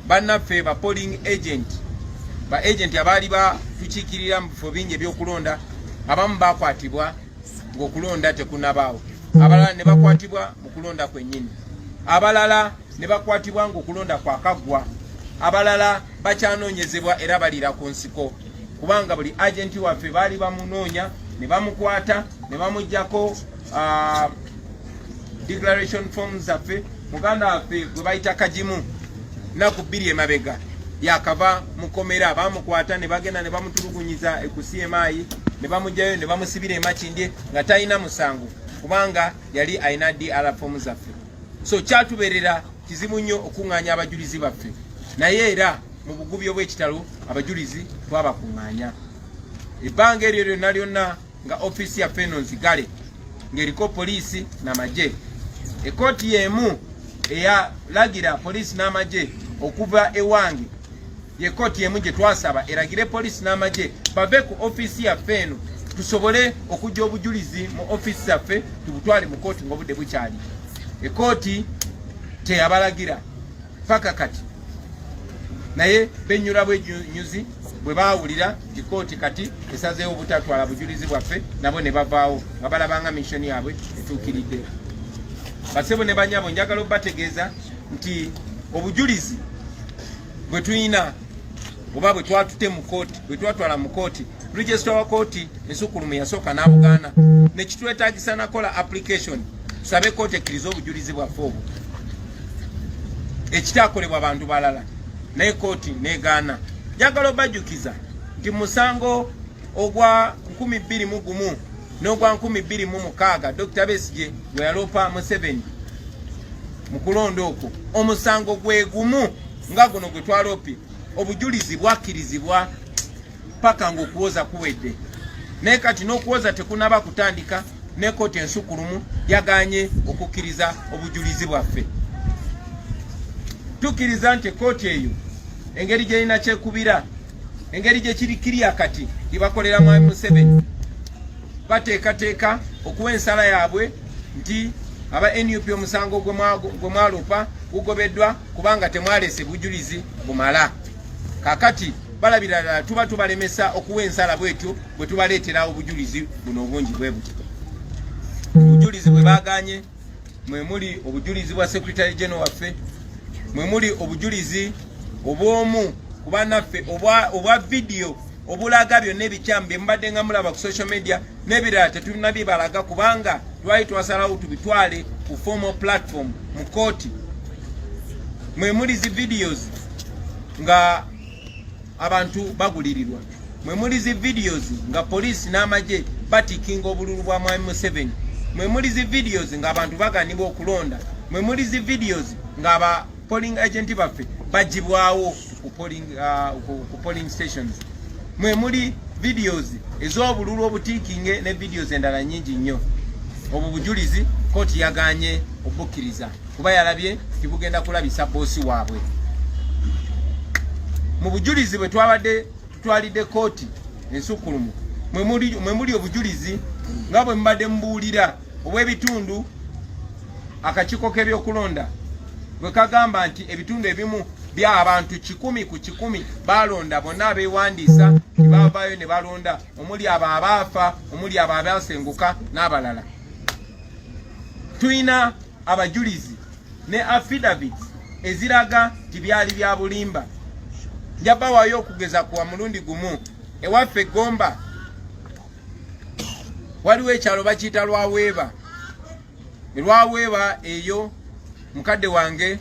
bannaffe ba polling agent abaali batukiikirira mu bifo bingi ebyokulonda abamu bakwatibwa ng'okulonda tekunabaawo. Abalala ne bakwatibwa mu kulonda kwennyini. Abalala ne bakwatibwa ng'okulonda kwakaggwa. Abalala bakyanoonyezebwa era balira ku nsiko. Kubanga buli agenti waffe baali bamunoonya ne bamukwata ne bamuggyako declaration forms zaffe. Muganda waffe gwe bayita Kajimu naku 2 emabega yakava mukomera bamukwata ne bagenda ne bamutulugunyiza ku CMI ne bamugjayo ne bamusibira emakindye nga talina musango kubanga yali alina DR forms zaffe. So kyatuberera kizibu nnyo okuŋŋaanya abajulizi baffe naye era mu bugubi obw'ekitalo abajulizi twabakuŋŋaanya. Ebbanga eryo lyonna lyonna nga ofisi yaffe eno nzigale ng'eriko poliisi n'amagye. Ekkooti y'emu eyalagira poliisi n'amagye okuva ewange ye kkooti y'emu gye twasaba eragire poliisi n'amagye bave ku ofisi yaffe eno tusobole okujja obujulizi mu ofisi zaffe tubutwale mu kkooti ng'obudde bukyali. Ekkooti teyabalagira paka kati naye bennyula bwenyuzi bwe baawulira kikooti kati esazeewo obutatwala bujulizi bwaffe nabo ne bavaawo nga balabanga missoni yaabwe etuukiridde. Basebo ne banyabo njagala obbategeeza nti obujulizi bwe tuyina oba bwe twatute mu kooti bwe twatwala mu kooti register wa kooti ensukulumu yasooka n'abugaana ne kitwetaagisa nakola application tusabe kooti ekkiriza obujulizi bwaffe obwo ekitakolebwa abantu balala naye kooti negaana. Njagala obajjukiza nti musango ogwa 2021 n'ogwa 2026 Dr. Besigye gwe yaloopa Museveni mu kulonda okwo omusango gwe gumu nga guno gwe twaloopye obujulizi bwakkirizibwa paka ng'okuwoza kuwedde naye kati n'okuwoza tekunaba kutandika ne kooti ensukulumu yaganye okukkiriza obujulizi bwaffe. Tukkiriza nti kooti eyo engeri gyerina kyekubira engeri gye kirikirya kati libakolera mwami Museveni bateekateeka okuwa ensala yaabwe nti aba NUP omusango gwe mwalopa gugobeddwa kubanga temwalese bujulizi bumala. Kakati balabira ddala tuba tubalemesa okuwa ensala bwetyo bwe tubaleetera obujulizi buno obungi bwe buti. Obujulizi bwe baganye mwe muli obujulizi bwa Secretary General waffe, mwe muli obujulizi obw'omu kuba naffe obwa video obulaga byonna ebikyamu bye mubadde nga mulaba ku social media n'ebirala tetulina bibalaga kubanga twali twasalawo tubitwale ku formal platform mu kooti. Mwe muli zi videos nga abantu bagulirirwa, mwe muli zi videos nga poliisi n'amagye batikinga obululu bwa mwami Museveni, mwe muli zi videos nga abantu baganibwa okulonda, mwe muli zi videos nga aba polling agent baffe bagibwawo ku polling stations, mwe muli videos ez'obululu obutikinge ne videos endala nyingi nnyo. Obwo bujulizi kooti yaganye obukkiriza kuba yalabye tibugenda kulabisa boosi waabwe. Mu bujulizi bwe twabadde tutwalidde kooti ensukulumu mwe muli obujulizi nga bwe mbadde mbuulira obw'ebitundu akakiiko k'ebyokulonda bwe kagamba nti ebitundu ebimu bya abantu 100 ku 100 balonda bonna abeewandiisa tibavayo ne balonda omuli abo abaafa omuli abo abasenguka n'abalala. Tuyina abajulizi ne affidavits eziraga nti byali bya bulimba. Njabawaayo okugeza kuwa mulundi gumu ewaffe Gomba waliwo ekyalo bakiyita Lwaweeba. Lwaweeba eyo mukadde wange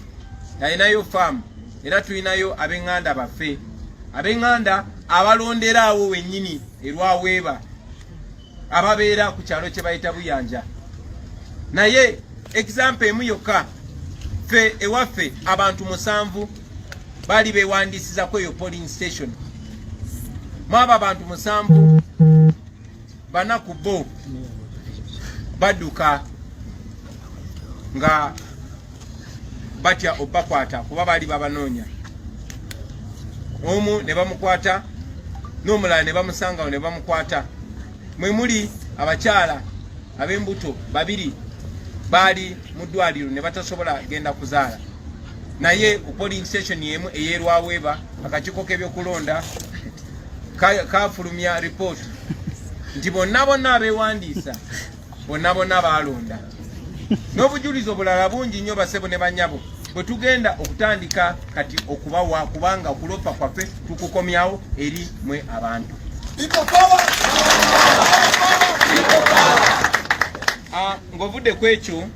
alinayo faamu era tulinayo ab'eŋŋanda baffe, ab'eŋŋanda abalonderaawo wennyini Lwaweeba ababeera ku kyalo kye bayita Buyanja. Naye example emu yokka ffe ewaffe abantu 7 bali bewandiisiza ku eyo polling station. Mwaba abantu 7 bana ku bo badduka nga batya obakwata kuba bali babanoonya. Omu ne bamukwata n'omulala ne bamusangawo ne bamukwata. Mwe muli abakyala ab'embuto 2 bali mu ddwaliro ne batasobola genda kuzaala. Naye ku polling station yemu ey'Lwaweeba akakiiko k'ebyokulonda kafulumya report nti bonna abeewandiisa bonna balonda. N'obujulizi obulala bungi nnyo basebo ne banyabo bwe tugenda okutandika kati okubawa kubanga okulopa kwaffe tukukomyawo eri mwe abantu. Ng'ovudde ku ekyo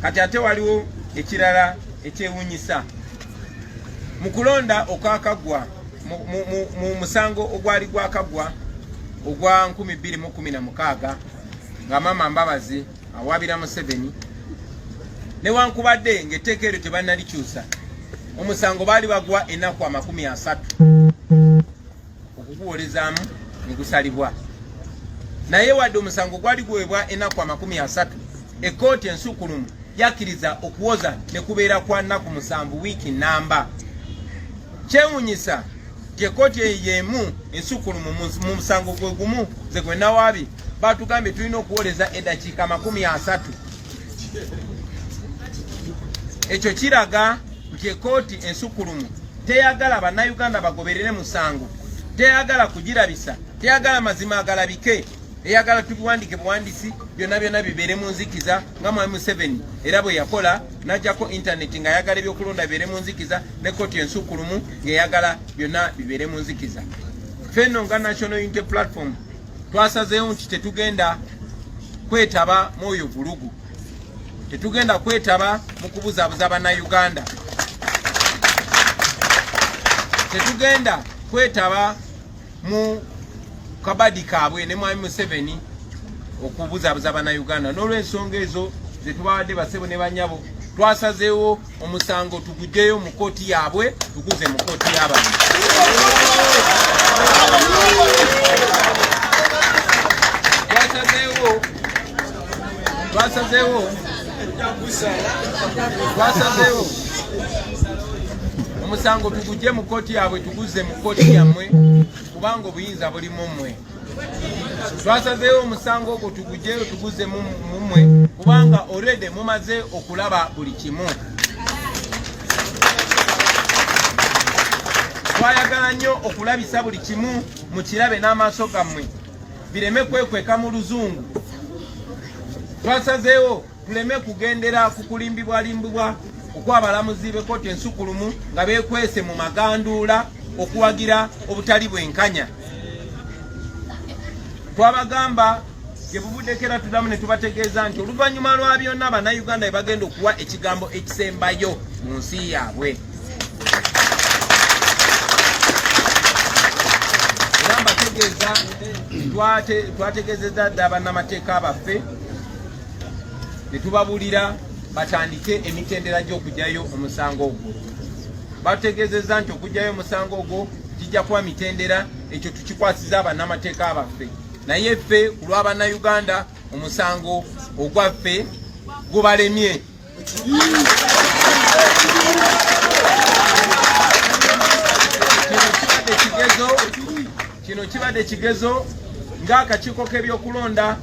kati ate waliwo ekirala ekyewuunyisa mu kulonda okwakagwa mu musango ogwali gwakagwa ogwa 2016 nga Maama Mbabazi awabira Museveni newankubadde ng'etteeka eryo tebannalikyusa omusango baali bagwa ennaku 30 okuguwolezaamu ne gusalibwa. Naye wadde omusango gwali guweebwa ennaku 30 ekkooti ensukulumu yakkiriza okuwoza ne kubeera kwa nnaku 7 wiiki namba. Kyewuunyisa nti ekkooti y'emu ensukulumu mu musango gwe gumu ze gwe nawaabi batugambye tulina okuwoleza eddakiika 30. Ekyo kiraga nti ekkooti ensukulumu teyagala bannayuganda bagoberere musango, teyagala kugirabisa, teyagala mazima agalabike. eyagala tubiwandike buwandisi byonna bibeere mu nzikiza nga mwami Museveni era bwe yakola n'ajjako intaneti nga yagala ebyokulonda bibeere mu nzikiza ne kkooti ensukkulumu ng'eyagala byonna bibeere mu nzikiza. Fenno nga National Unity Platform twasazeewo nti tetugenda kwetaba mu oyo vulugu, tetugenda kwetaba mu kubuzaabuza bannayuganda, tetugenda kwetaba mu kabadi kaabwe ne mwami Museveni okubuzaabuza bannayuganda. N'olw'ensonga ezo ze tubawadde basebo ne banyabo twasazeewo omusango tugugyeyo mu kkooti yaabwe tuguze mu kkooti y'abantu. Twasazeewo omusango tugugye mu kkooti yaabwe tuguze mu kkooti yammwe kubanga obuyinza buli mu mmwe. Twasazeewo omusango ogwo tugugyeyo tuguze mu mmwe kubanga already mumaze okulaba buli kimu. Twayagala nnyo okulabisa buli kimu mu kirabe n'amaaso gammwe bireme kwekweka mu luzungu. Twasazeewo tuleme kugendera ku kulimbibwalimbibwa okw'abalamuzi b'ekkooti ensukkulumu nga beekwese mu maganduula okuwagira obutali bwenkanya. Twabagamba gye bubuddekera tuddamu ne tubategeeza nti oluvannyuma lwa byonna bannayuganda bye bagenda okuwa ekigambo ekisembayo mu nsi yaabwe. Era mbategeeza twategeezezza dda bannamateeka baffe ne tubabuulira batandike emitendera gy'okugyayo omusango ogwo. Bategeezezza nti okugyayo omusango ogwo kijja kuba mitendera, ekyo tukikwasiza bannamateeka baffe. Naye ffe ku lwa bannayuganda omusango ogwaffe gubalemye. Kino kibadde kigezo ng'akakiiko k'ebyokulonda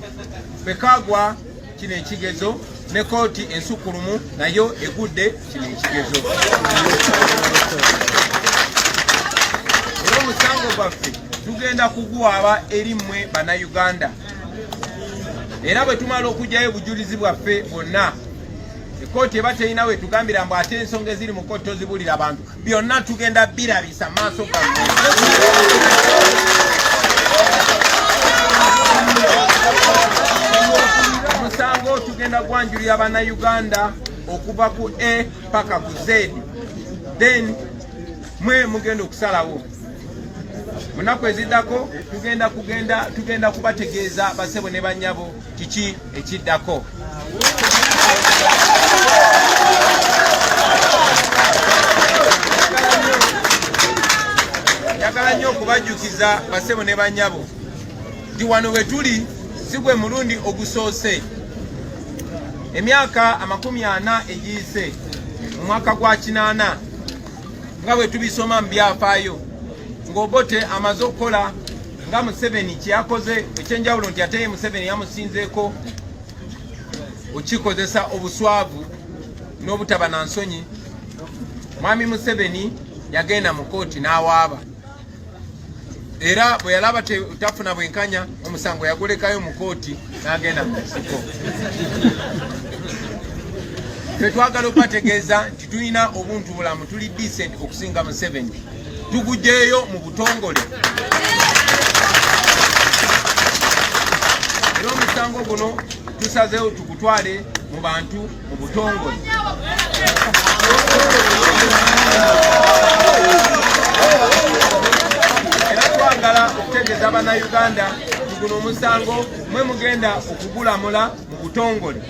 bwe kagwa kino ekigezo ne kkooti ensukkulumu nayo egudde kino ekigezo. Era omusango gwaffe tugenda kuguwaaba eri mmwe bannayuganda. Era bwe tumala okugyayo obujulizi bwaffe bwonna, ekkooti eba terina we tugambira mbu ate ensonga eziri mu kkooti tozibuulira abantu, byonna tugenda birabisa maaso gammwe. Omusango tugenda gwanjulira bannayuganda okuva ku A paka ku Z, then mwe mugenda okusalawo. Munaku eziddako tugenda kubategeeza basebo ne bannyabo kiki ekiddako. Njagala nnyo okubajjukiza basebo ne bannyabo nti wano we tuli si gwe mulundi ogusoose. Emyaka 40 egiyise mu mwaka gwa 8 nga bwe tubisoma mu byafaayo ng'Obote amaze okukola nga Museveni kyeyakoze ekyenjawulo nti ate ye Museveni yamusinzeeko okikozesa obuswavu n'obutaba na nsonyi. Mwami Museveni yagenda mu kkooti n'awaaba, era bwe yalaba tafuna bwenkanya omusango yagulekayo mu kkooti n'agenda mu nsiko. Twetwagala okubategeeza nti tulina obuntu bulamu, tuli decent okusinga Museveni, tugugyeyo mu butongole. Era omusango guno tusazeewo tugutwale mu bantu mu butongole. Era twagala okutegeeza bannayuganda nti guno omusango mwe mugenda okugulamula mu butongole.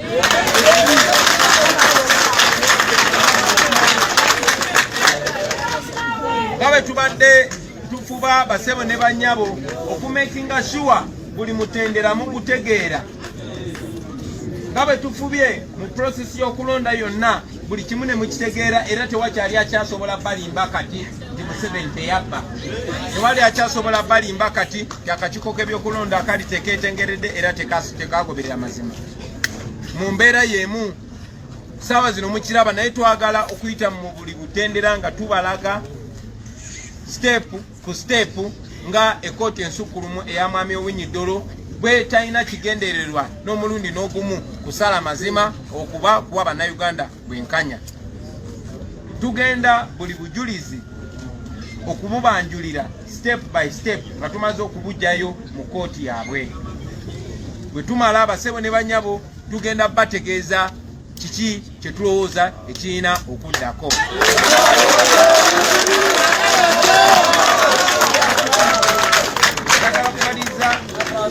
Nga bwe tubadde tufuba basebo ne bannyabo okumakinga sure buli mutendera mugutegeera, nga bwe tufubye mu process y'okulonda yonna buli kimu ne mukitegeera, era tewakyali akyasobola balimba kati nti Museveni teyabba. Tewali akyasobola balimba kati nti akakiiko k'ebyokulonda akali tekeetengeredde era tekagoberera mazima. Mu mbeera y'emu saawa zino mukiraba, naye twagala okuyita mu buli butendera nga tubalaga step ku step nga ekkooti ensukkulumu eya mwami Owiny Dollo bwe talina kigendererwa n'omulundi n'ogumu kusala mazima okuba kuwa bannayuganda bwenkanya. Tugenda buli bujulizi okububanjulira step by step nga tumaze okubujjayo mu kooti yaabwe. Bwe tumala abasebo ne banyabo tugenda bategeeza kiki kye tulowooza ekirina okuddako. Njagala kumaliza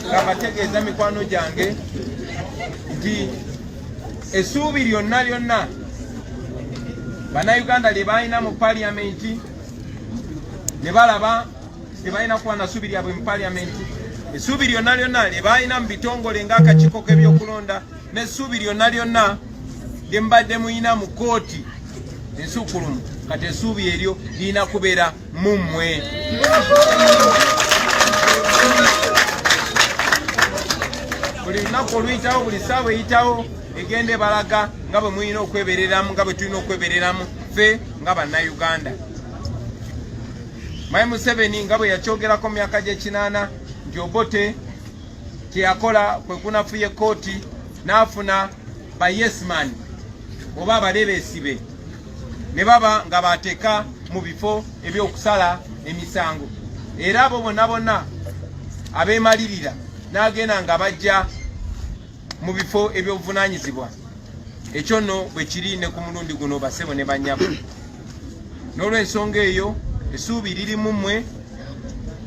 nga bategeeza mikwano gyange nti essuubi lyonna bannayuganda lye balina mu paliyamenti ne balaba tebalina kuba na ssuubi lyabwe mu paliyamenti, essuubi lyonna lye balina mu bitongole ng'akakiiko k'ebyokulonda, n'essuubi lyonna lye mbadde muyina mu kooti ensuukulumu, kati essuubi eryo lirina kubeera mu mmwe. Buli lunaku oluyitawo, buli ssaawa eyitawo egende balaga nga bwe mulina okwebereramu, nga bwe tulina okwebereramu ffe nga bannayuganda. Mwai Museveni nga bwe yakyogerako mu myaka gy'ekinaana nti Obote kye yakola kwe kunafuya ekkooti n'afuna ba yesman oba abalebeesi be ne baba nga bateeka mu bifo ebyokusala emisango, era abo bonna abeemalirira n'agenda nga bajja mu bifo ebyobuvunaanyizibwa. Ekyo nno bwe kiri ne ku mulundi guno basebo ne bannyabo. N'olw'ensonga eyo essuubi liri mu mmwe.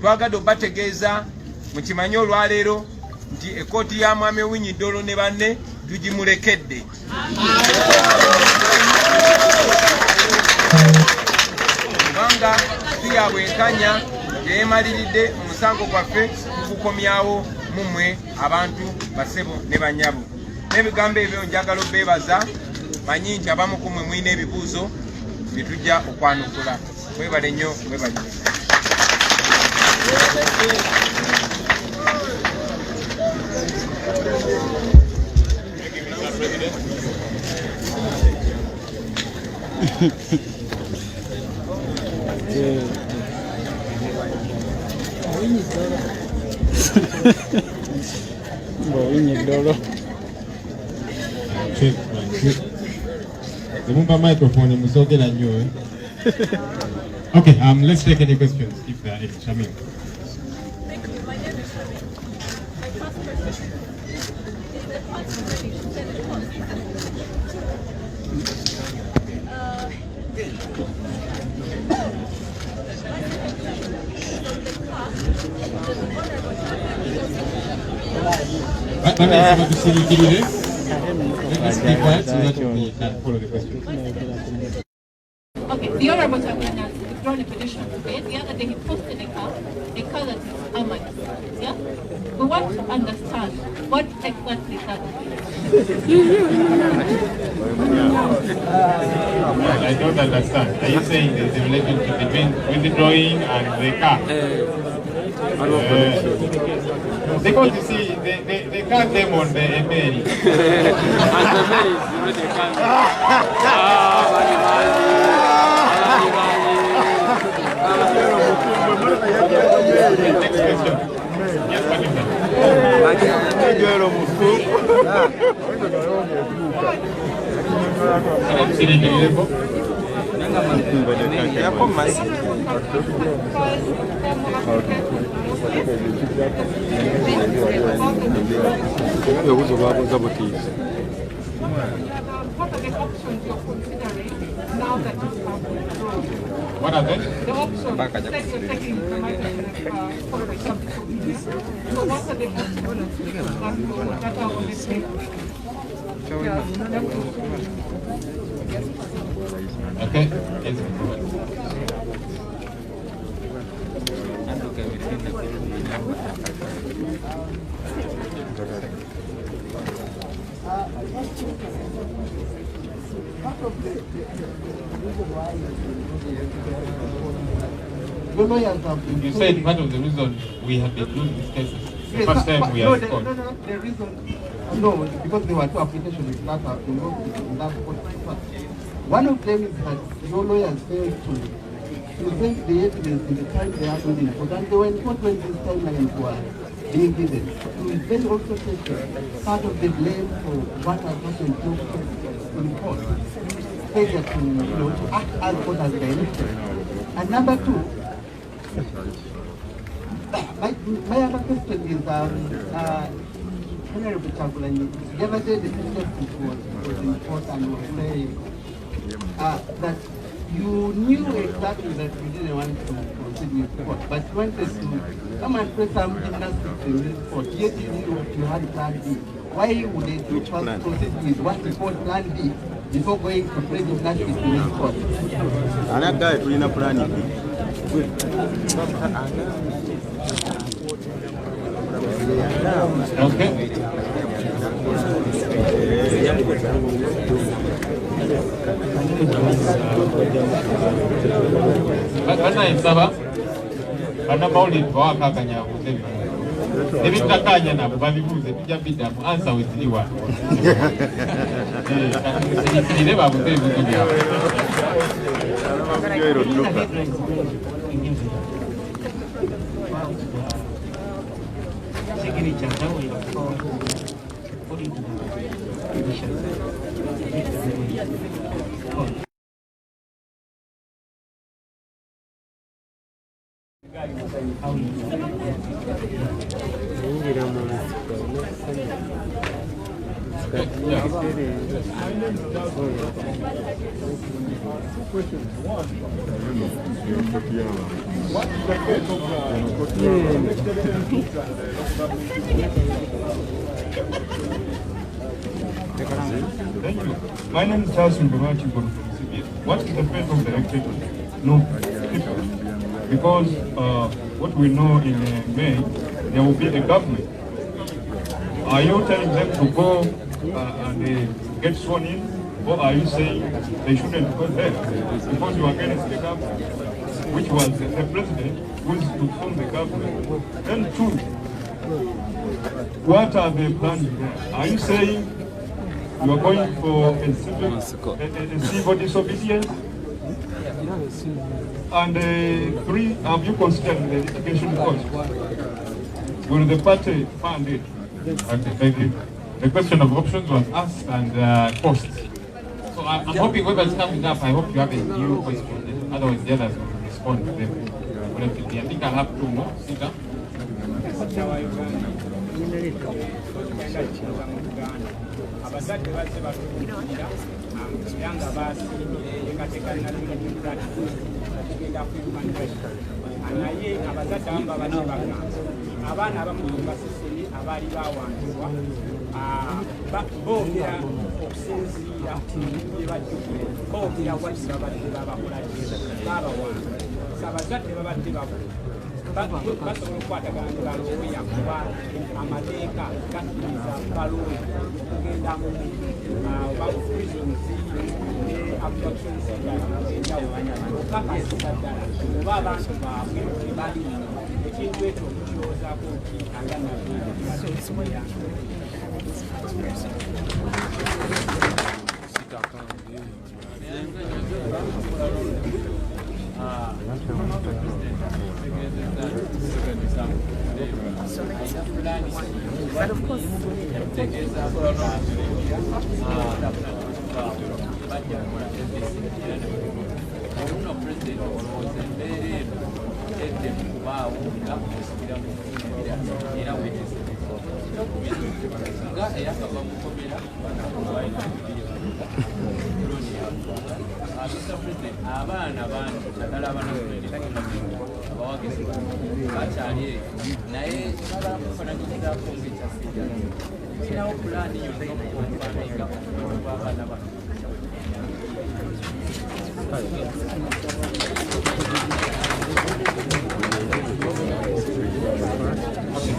Twagadde obategeeza mukimanye olwaleero nti ekkooti ya Mwami Owiny Dollo ne banne tugimulekedde. Kubanga si ya bwenkanya teyeemaliridde omusango gwaffe tugukomyawo mu mmwe abantu basebo ne bannyabo. N'ebigambo ebyo njagala obeebaza, manyi nti abamu ku mmwe mulina ebibuuzo bye tujja okwanukula. Mwebale nnyo, mwebale nnyo. Owiny Dollo. Remember microphone musogera nnyo. Okay, let's take any questions if there are any. Shamim. Let's be quiet so that we can follow the question. Okay, the Honorable Chairman has withdrawn a petition today. The other day he posted a car that is Ahmad. Yeah? We want to understand what exactly that is. I don't understand. Are you saying there's a relationship between withdrawing and the car? Because you see, they can't them on the email. And the mail is already Next question. Yes, What are the options you're considering now that you have withdrawn? what are they? The options that you're taking the might following some. So what are the options that are on the table? Okay. You said part of the reason we have been doing these cases. The first time we are called. The reason, no, because there were two applications that are involved in that court. One of them is that your lawyers failed to present the evidence in the time they are doing it. And they were in court when this timeline was being given. To then also take part of the blame for what has happened in court. Failure to act as court has directed. And number two, my other question is, Honorable Chagulanyi, the other day the was in court and was saying that you knew exactly that you didn't want to proceed with court, but you wanted to come and play some gymnastics in this court, yet you knew you had plan B. Why would you first proceed with what is called plan B before going to play gymnastics in this court? That guy is a plan B. Okay. Kana insaba kana mauli waka kanya kuzebi ebitakanya nabo babibuze bijja bidamu answer with one ile babuze bibuze byabo Thank you. My name is Charles Mbemati from CBS. What is the fate of the electorate? No, because what we know in May, there will be a government. Are you telling them to go and get sworn in, or are you saying they shouldn't go there because you are against the government, which was the president who is to form the government? Then two, what are they planning there? Are you saying you are going for a civil disobedience? And three, have you considered the litigation cost? Will the party fund it? Okay, thank you. The question of options was asked and costs. So I'm hoping whoever's coming up, I hope you have a new question. Otherwise, the others will respond to them. I think I'll have two more. Sit down. Abazadde bazze batuulira nga baasiimye katekalina tugenda kuyumanira naye abazadde abamu babadde bagamba abaana abamu baseseni abaali bawanjibwa boogera okusinziira bye bajjukire boogera waki babadde babakoladde babawanjibwa abazadde babadde basobola okukwatagana ne balooya kuba amateeka gakkiriza balooya okugenda mu prisons ne abductions enjawulo okakasisa ddala oba abantu baabwe bali ekintu ekyo okukirowoozaako anga nabyo But of course, abaana bangi naddala abawagezi bakyali naye babakufananyizaako ng'ekyasijja kirawo pulaani yonna okufaanayinga abaana bano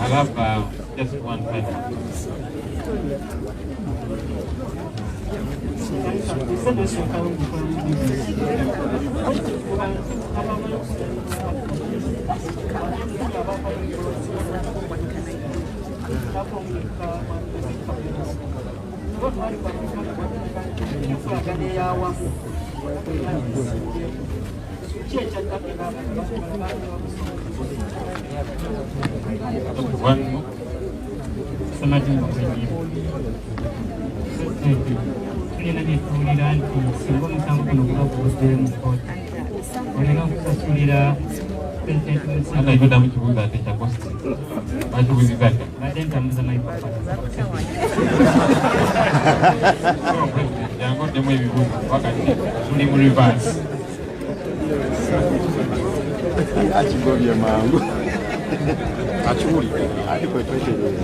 I have just one question. Hata hivyo damu kibuga atecha kosti. Batu wizizaka. Madenta mzama ipo. Jango demo ibibuga. Wakati tuli mu reverse. Achigobye mangu. Achuli. Ariko twetegereza.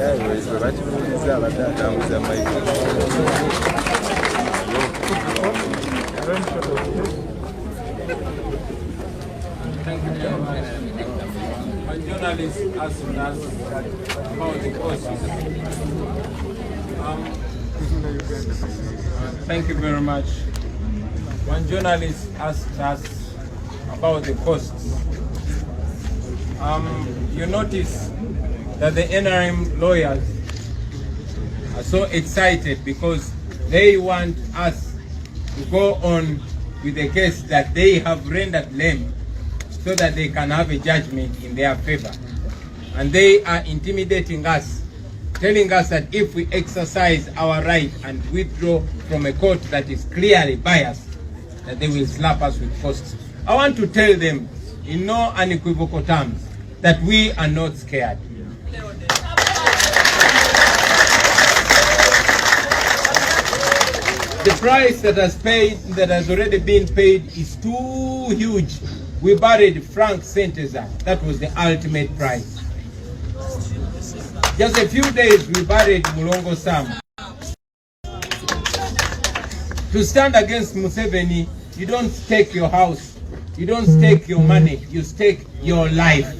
Yawe bachibuliza abadatambuza maiko. One journalist asked us about the costs. Thank you very much. One journalist asked us about the costs. You notice that the NRM lawyers are so excited because they want us to go on with the case that they have rendered lame so that they can have a judgment in their favor. And they are intimidating us, telling us that if we exercise our right and withdraw from a court that is clearly biased, that they will slap us with costs. I want to tell them in no unequivocal terms that we are not scared. The price that has already been paid is too huge. We buried Frank Senteza. That was the ultimate price. Just a few days we buried Mulongo Sam. To stand against Museveni, you don't stake your house, you don't stake your money, you stake your life.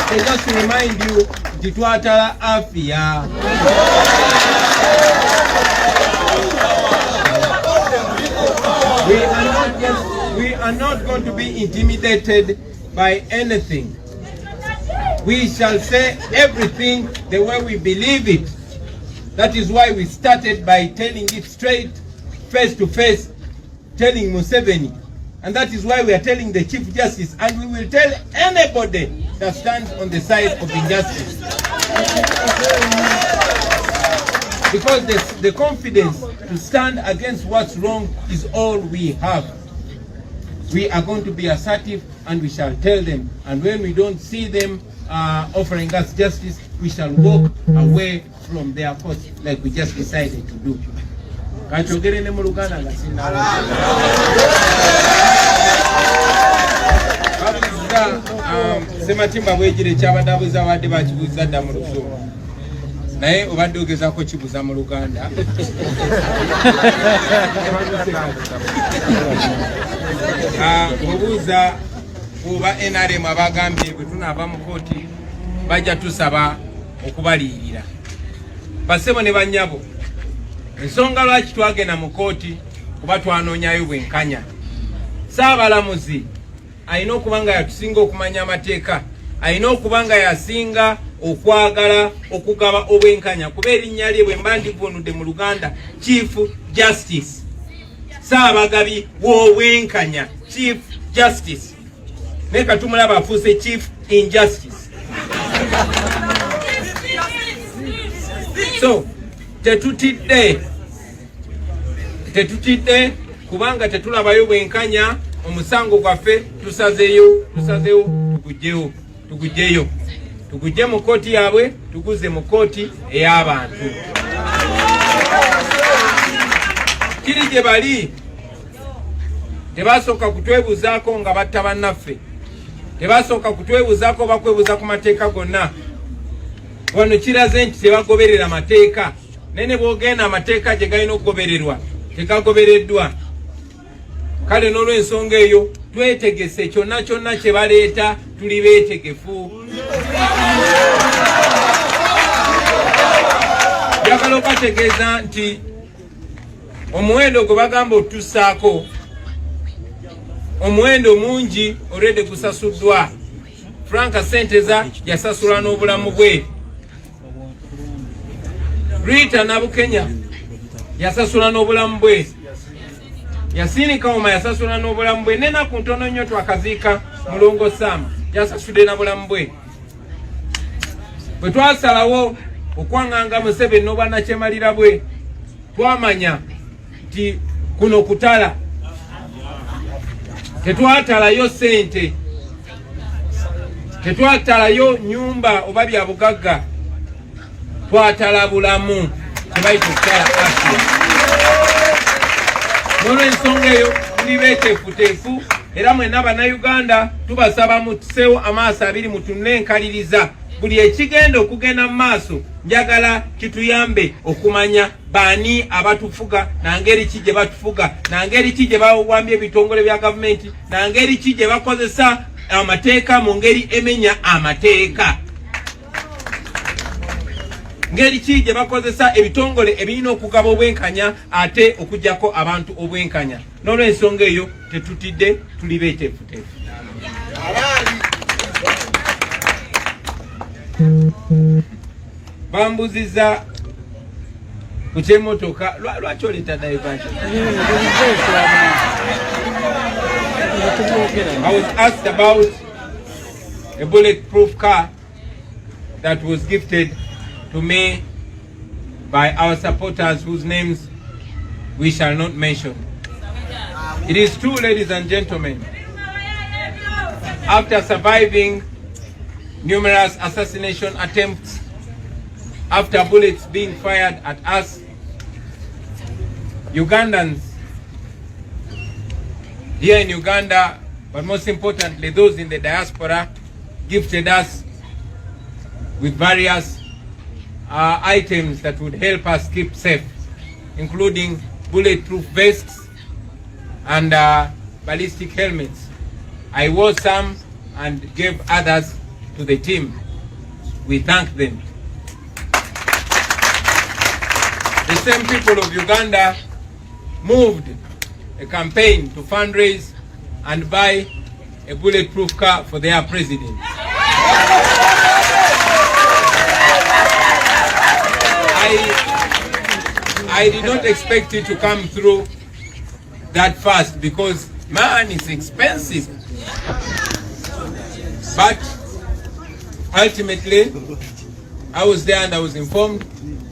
So just to remind you, Titwatala Afia. We are not going to be intimidated by anything. We shall say everything the way we believe it. That is why we started by telling it straight, face to face, telling Museveni. And that is why we are telling the Chief Justice, and we will tell anybody that stands on the side of injustice. Because the confidence to stand against what's wrong is all we have. We are going to be assertive and we shall tell them. And when we don't see them offering us justice, we shall walk away from their cause like we just decided to do. Sematimba bwejire kyabadabuza wadde bakibuza dda mu Lusoma. Naye obadde ogezaako kibuza mu Luganda. Obuuza oba NRM abagambye bwe tunaava mu kooti bajja tusaba okubaliyirira. Basebo ne bannyabo, ensonga lwaki twagenda mu kooti kuba twanoonyayo bwenkanya. Saabalamuzi alina okuba nga yatusinga okumanya amateeka, alina okuba nga yasinga okwagala okugaba obwenkanya kuba erinnya lye bwe mba ndivunudde mu Luganda Chief Justice. Saabagabi w'obwenkanya, Chief Justice. Ne katumulaba afuuse Chief Injustice. So, tetutidde kubanga tetulabayo bwenkanya. Omusango gwaffe tusazeeyo tugujje mu kooti yaabwe tuguze mu kooti ey'abantu. Kiri gye bali tebasooka kutwebuzaako nga batta bannaffe, tebasooka kutwebuzaako bakwebuza ku mateeka gonna. Wano kiraze nti tebagoberera mateeka, naye ne bw'ogenda amateeka gye galina okugobererwa tegagobereddwa. Kale n'olw'ensonga eyo twetegese kyonna kyonna kye baleeta tuli beetegefu. Njagala okategeeza nti omuwendo gwe bagamba otussaako omuwendo mungi already gusasuddwa. Frank Senteza yasasula n'obulamu bwe. Rita Nabukenya yasasula n'obulamu bwe. yasinika oma yasasula n'obulamu bwe n'ennaku ntono nnyo twakaziika mulongo Sam yasasudde na bulamu bwe. Bwe twasalawo okwanganga Museveni n'obwannakyemalira bwe twamanya nti kuno kutala tetwatalayo sente tetwatalayo nyumba oba bya bugagga twatala bulamu tebayita okutala afya. N'olw'ensonga eyo tuli beeteefuteefu era mwenna bannayuganda tubasaba mutuseewo amaaso abiri mutunenkaliriza buli ekigenda okugenda mu maaso njagala kituyambe okumanya baani abatufuga nangeri ki gye batufuga nangeri ki gye bawambye ebitongole bya gavumenti nangeri ki gye bakozesa amateeka mu ngeri emenya amateeka ngeri ki gye bakozesa ebitongole ebirina okugaba obwenkanya ate okujjako abantu obwenkanya. N'olw'ensonga eyo tetutidde tuli beeteefuteefu. Bambuziza ku ky'emmotoka lwaki oleeta diversion? I was asked about a bulletproof car that was gifted to me by our supporters whose names we shall not mention. It is true, ladies and gentlemen, after surviving numerous assassination attempts, after bullets being fired at us, Ugandans here in Uganda, but most importantly those in the diaspora, gifted us with various items that would help us keep safe, including bulletproof vests and ballistic helmets. I wore some and gave others to the team. We thank them. The same people of Uganda moved a campaign to fundraise and buy a bulletproof car for their president. I did not expect it to come through that fast because man, it's expensive. But ultimately, I was there and I was informed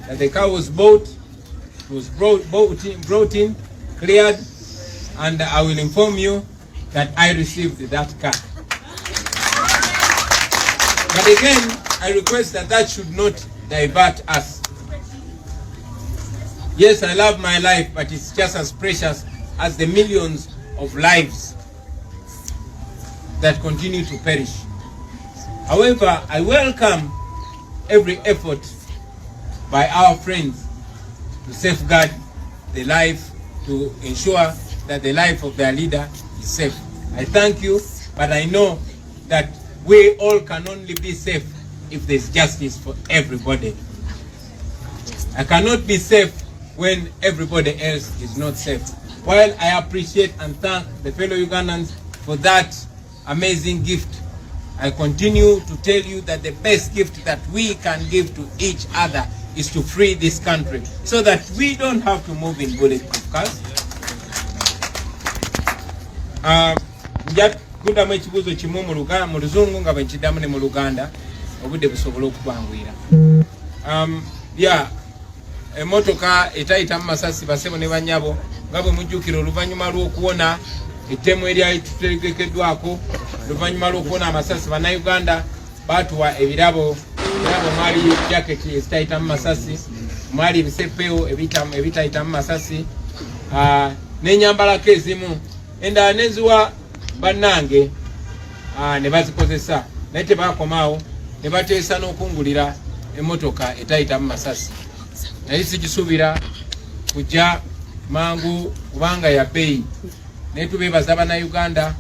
that the car was bought, it was brought in, cleared, and I will inform you that I received that car. But again, I request that should not divert us. Yes, I love my life, but it's just as precious as the millions of lives that continue to perish. However, I welcome every effort by our friends to safeguard the life, to ensure that the life of their leader is safe. I thank you, but I know that we all can only be safe if there's justice for everybody. I cannot be safe when everybody else is not safe. While I appreciate and thank the fellow Ugandans for that amazing gift, I continue to tell you that the best gift that we can give to each other is to free this country so that we don't have to move in bulletproof cars. Kudamu ekibuuzo kimu mu Luzungu nga bwe nkiddamu ne mu Luganda obudde busobola okutwanguyira. Emmotoka etayita mu masasi basebo ne banyabo nga bwe mujjukira oluvannyuma lw'okuwona ettemu eryali tutegekeddwako, oluvannyuma lw'okuwona amasasi bannayuganda baatuwa ebirabo mwali jaketi ezitayita mu masasi, mwali ebisepeo ebitayita mu masasi, n'enyambalako ezimu endala neziwa bannange ne bazikozesa, naye tebakomaawo ne bateesa n'okungulira emmotoka etayita mu masasi. Naye sikisuubira kujja mangu kubanga ya bbeeyi, naye tubeebaza bannayuganda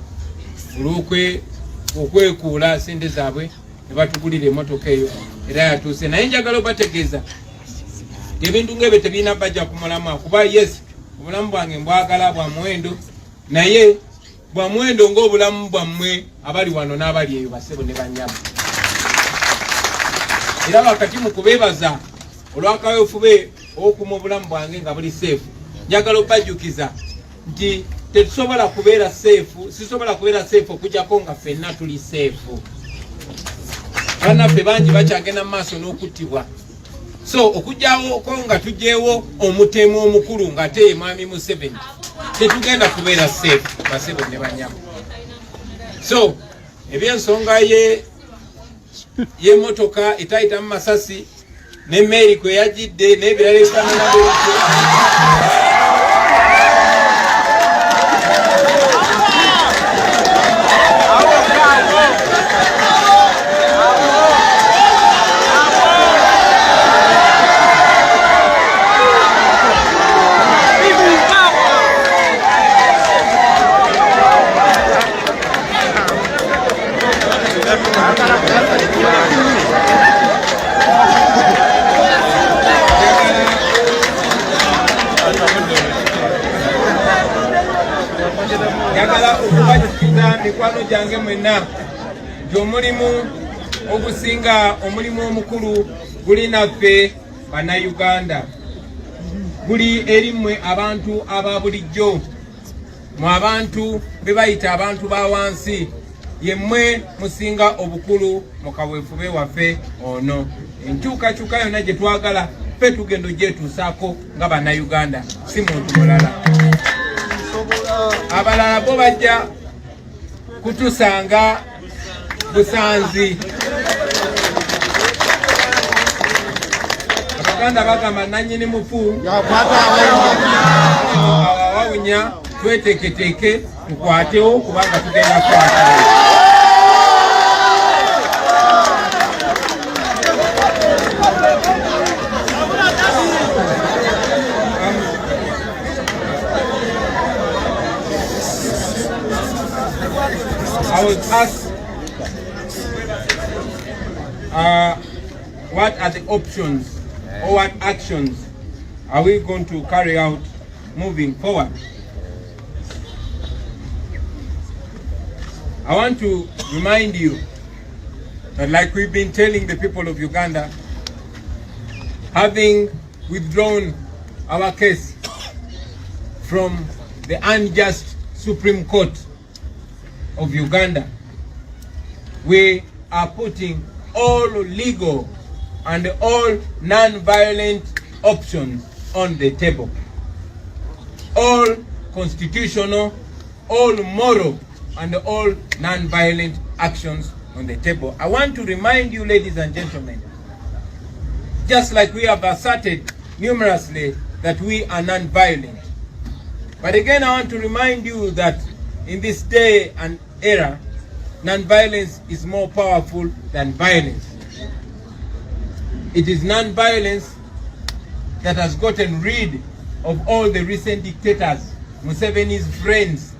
olw'okwekuula sente zaabwe ne batugulira emmotoka eyo era yatuuse. Naye njagala obategeeza ebintu ng'ebyo tebirina bajja kumulamwa kuba yes obulamu bwange mbwagala bwa muwendo, naye bwa muwendo ng'obulamu bwammwe abali wano n'abali eyo basebo ne banyama. Era wakati mu kubeebaza olw'akaweefube okuma obulamu bwange nga buli seefu, njagala obajjukiza nti tetusobola kubeera safe, sisobola kubeera safe okujjako nga ffenna tuli safe. Bannaffe bangi bakyagenda mu maaso n'okuttibwa. So okujjawo ko nga tujjeewo omutemu omukulu ng'ate ye Mwami Museveni, tetugenda kubeera safe basebo ne banyama. So ebyensonga y'emmotoka etayitamu masasi n'emmeeri kwe yagidde n'ebirala ebifaanana njagala okubajukiza mikwano gyange mwenna nti omulimu omukulu guli naffe Bannayuganda, guli eri mmwe abantu aba bulijjo, mu abantu be bayita abantu ba wansi, yemmwe musinga obukulu mu kaweefube waffe ono. Enkyukakyuka yonna gye twagala ffe tugenda ogyetuusaako nga Bannayuganda, si muntu mulala. Abalala bo bajja kutusanga busanzi. Abaganda bagamba nannyini mufu awawunya, tweteeketeeke tukwatewo kubanga tugenda kwata. I was asked what are the options or what actions are we going to carry out moving forward. I want to remind you that, like we've been telling the people of Uganda, having withdrawn our case from the unjust Supreme Court of Uganda, we are putting all legal and all non-violent options on the table. All constitutional, all moral, and all non-violent actions on the table. I want to remind you, ladies and gentlemen, just like we have asserted numerously that we are non-violent. But again, I want to remind you that in this day and era, non-violence is more powerful than violence. It is non-violence that has gotten rid of all the recent dictators, Museveni's friends,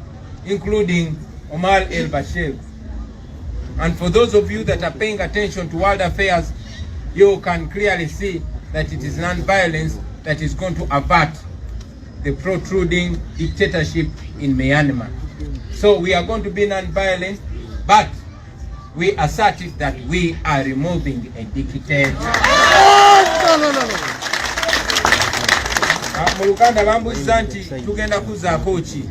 including Omar el-Bashir. And for those of you that are paying attention to world affairs, you can clearly see that it is non-violence that is going to avert the protruding dictatorship in Myanmar. So we are going to be non-violent, but we asserted that we are removing a dictator. Mu Luganda bambuuza nti tugenda kuzaako ki?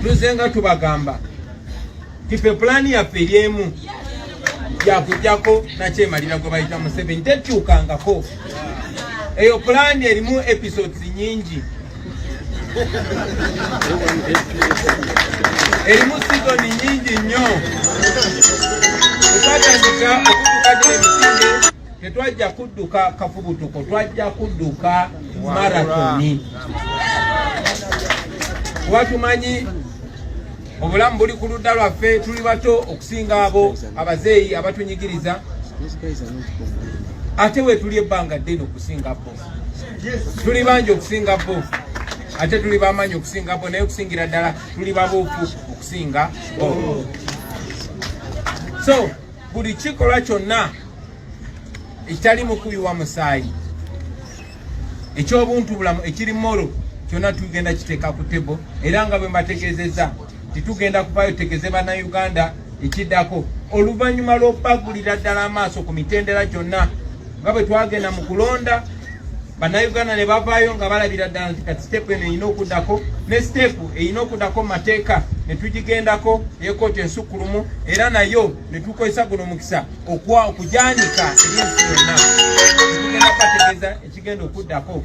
Tuzenga tubagamba tipe plani yaffe y'emu yakujjako nakyemalira gwe bayita Museveni tekyukangako. Eyo plani erimu episodes nyingi, erimu season nyingi nnyo. Twatandika okutuka emisinde, tetwajja kudduka kafubutuko, twajja kudduka maratoni. Kuba tumanyi obulamu buli ku ludda lwaffe, tuli bato okusinga abo abazeeyi abatunyigiriza, ate we tuli ebbanga ddene okusinga bo. Tuli bangi okusinga bo, ate tuli bamanyi okusinga bo, naye okusingira ddala tuli babuufu okusinga bo. So buli kikolwa kyonna ekitali mu kuyiwa musaayi, eky'obuntu bulamu ekiri molo, kyonna tugenda kiteeka ku tebo, era nga bwe mbategeezezza titugenda kuvaayo tegeze Bannayuganda ekiddako oluvannyuma lw'obbagulira ddala amaaso ku mitendera gyonna nga bwe twagenda mu kulonda bannayuganda ne bavaayo nga balabira ddala nti kati step eno erina okuddako ne step erina okuddako mateeka ne tugigendako ey'ekkooti ensukkulumu era nayo ne tukozesa guno mukisa okujaanika eby'ensi yonna tugenda kubategeeza ekigenda okuddako.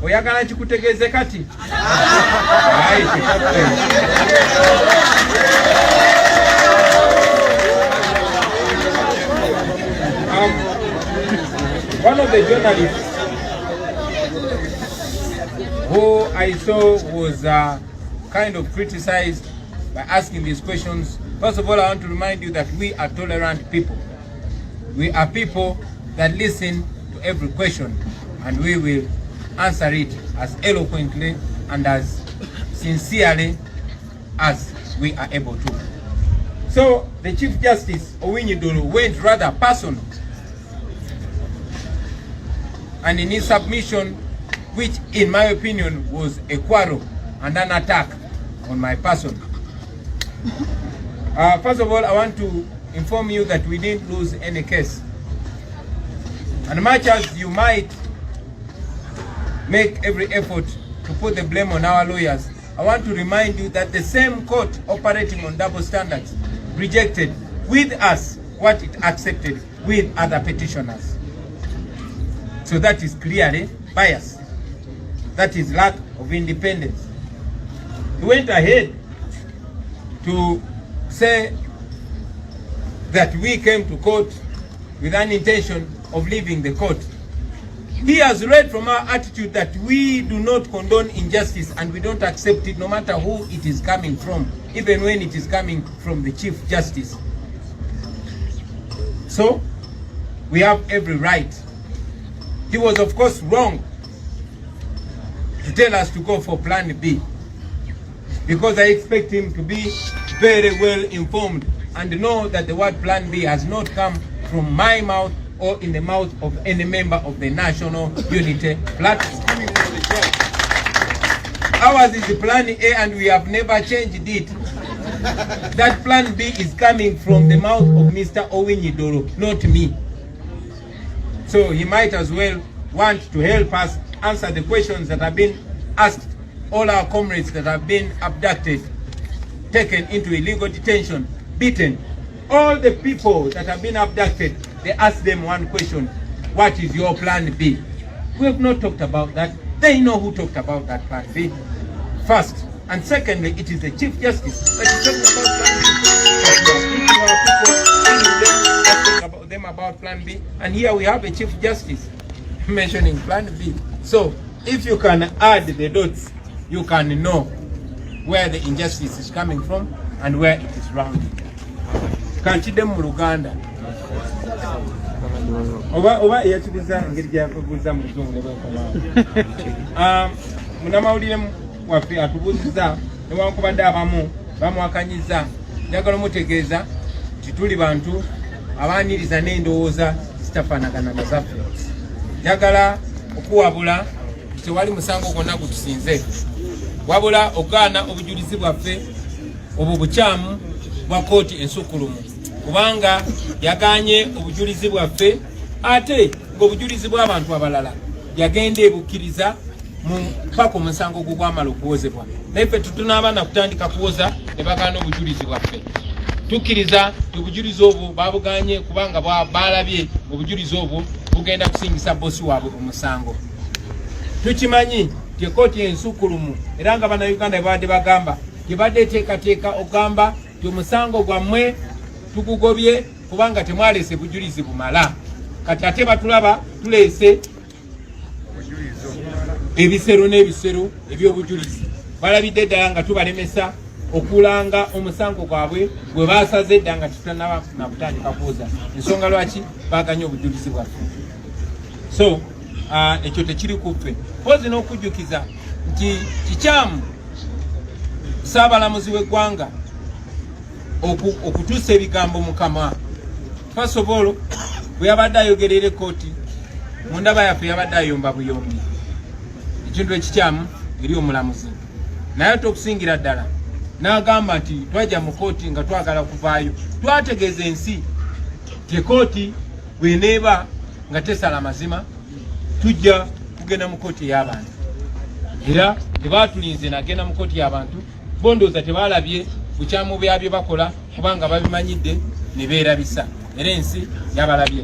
Oyagala kikutegeeze kati? Ayi, one of the journalists who I saw was kind of criticized by asking these questions. First of all, I want to remind you that we are tolerant people. We are people that listen to every question, and we will answer it as eloquently and as sincerely as we are able to. So the Chief Justice Owiny Dolo went rather personal, and in his submission, which in my opinion was a quarrel and an attack on my person. First of all, I want to inform you that we didn't lose any case. And much as you might make every effort to put the blame on our lawyers, I want to remind you that the same court operating on double standards rejected with us what it accepted with other petitioners. So that is clearly bias. That is lack of independence. He went ahead to say that we came to court with an intention of leaving the court. He has read from our attitude that we do not condone injustice and we don't accept it no matter who it is coming from, even when it is coming from the Chief Justice. So, we have every right. He was of course wrong to tell us to go for Plan B, because I expect him to be very well informed and know that the word Plan B has not come from my mouth or in the mouth of any member of the National Unity Platform. Ours is the Plan A and we have never changed it. That Plan B is coming from the mouth of Mr. Owiny Dolo, not me. So he might as well want to help us answer the questions that have been asked all our comrades that have been abducted, taken into illegal detention, beaten. All the people that have been abducted, they ask them one question: what is your Plan B? We have not talked about that. They know who talked about that Plan B. First. And secondly, it is the Chief Justice that is talking about Plan B. Asking them about Plan B. And here we have a Chief Justice mentioning Plan B. So, if you can add the dots, you can know where the injustice is coming from and where it is rounded. Kanchide mu Luganda. Oba yachibuza ngeri ya kubuza mu Luzungu ne bakoma. Munamawulire waffe atubuziza newankubadde abamu bamwakanyiza. Njagala mutegeeza nti tuli bantu abaaniriza n'endowooza zitafaanagana na zaffe. Njagala okuwabula tewali musango gwonna gutusinze, wabula okugaana obujulizi bwaffe obwo bukyamu bwa kooti ensukkulumu, kubanga yaganye obujulizi bwaffe ate ng'obujulizi bw'abantu abalala yagenda ebukkiriza mpaka omusango gwo gwamala okuwozebwa. Naye ffe tutunaabana kutandika kuwoza ne bagaana obujulizi bwaffe. Tukkiriza nti obujulizi obwo babuganye kubanga balabye obujulizi obwo bugenda kusingisa bosi waabwe omusango. Tukimanyi nti ekkooti ensukkulumu era nga bannayuganda babadde bagamba tebadde eteekateeka okugamba nti omusango gwammwe tugugobye kubanga temwaleese bujulizi bumala. Kati ate batulaba tuleese ebisero n'ebisero eby'obujulizi. Balabidde ddala nga tubalemesa okulanga omusango gwabwe gwe baasaze edda nga tutanaba na kutandika kuwoza. Ensonga lwaki baganye obujulizi bwaffe. So ekyo tekiri kuffe. Pozi n'okujjukiza nti kikyamu Ssaabalamuzi w'eggwanga okutuusa ebigambo Mukama. First of all, bwe yabadde ayogerera ekkooti mu ndaba yaffe yabadde ayomba buyombi. Ekintu ekikyamu eri omulamuzi. Naye tokusingira ddala n'agamba nti twajja mu kkooti nga twagala kuvaayo. Twategeeza ensi nti ekkooti bw'eneeba nga tesala mazima tujja kugenda mu kooti y'abantu era tebatulinze nagenda mu kooti y'abantu bondoza tebalabye bukyamu byabye bakola kubanga babimanyidde ne beerabisa era ensi yabalabye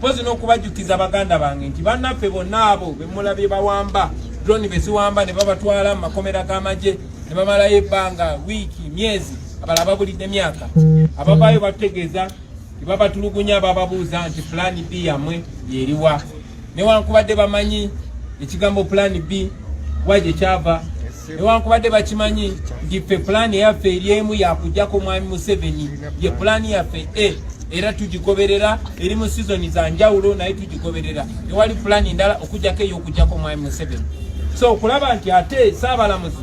pozi n'okubajjukiza baganda bange nti bannaffe bonna abo bemulabye bawamba drone beziwamba ne babatwala mu makomera g'amagye ne bamalayo ebbanga wiiki myezi abalala babulidde myaka abavaayo bategeeza tebabatulugunya bababuuza nti plan B yammwe yeriwa newankubadde bamanyi ekigambo plan B waje kyava newankubadde bakimanyi nti ffe plan yaffe eryemu yakujjako mwami Museveni ye plan yaffe era tugigoberera eri mu sizoni za njawulo naye tugigoberera tewali plan ndala okujjako ey'okujjako mwami Museveni so okulaba nti ate saabalamuzi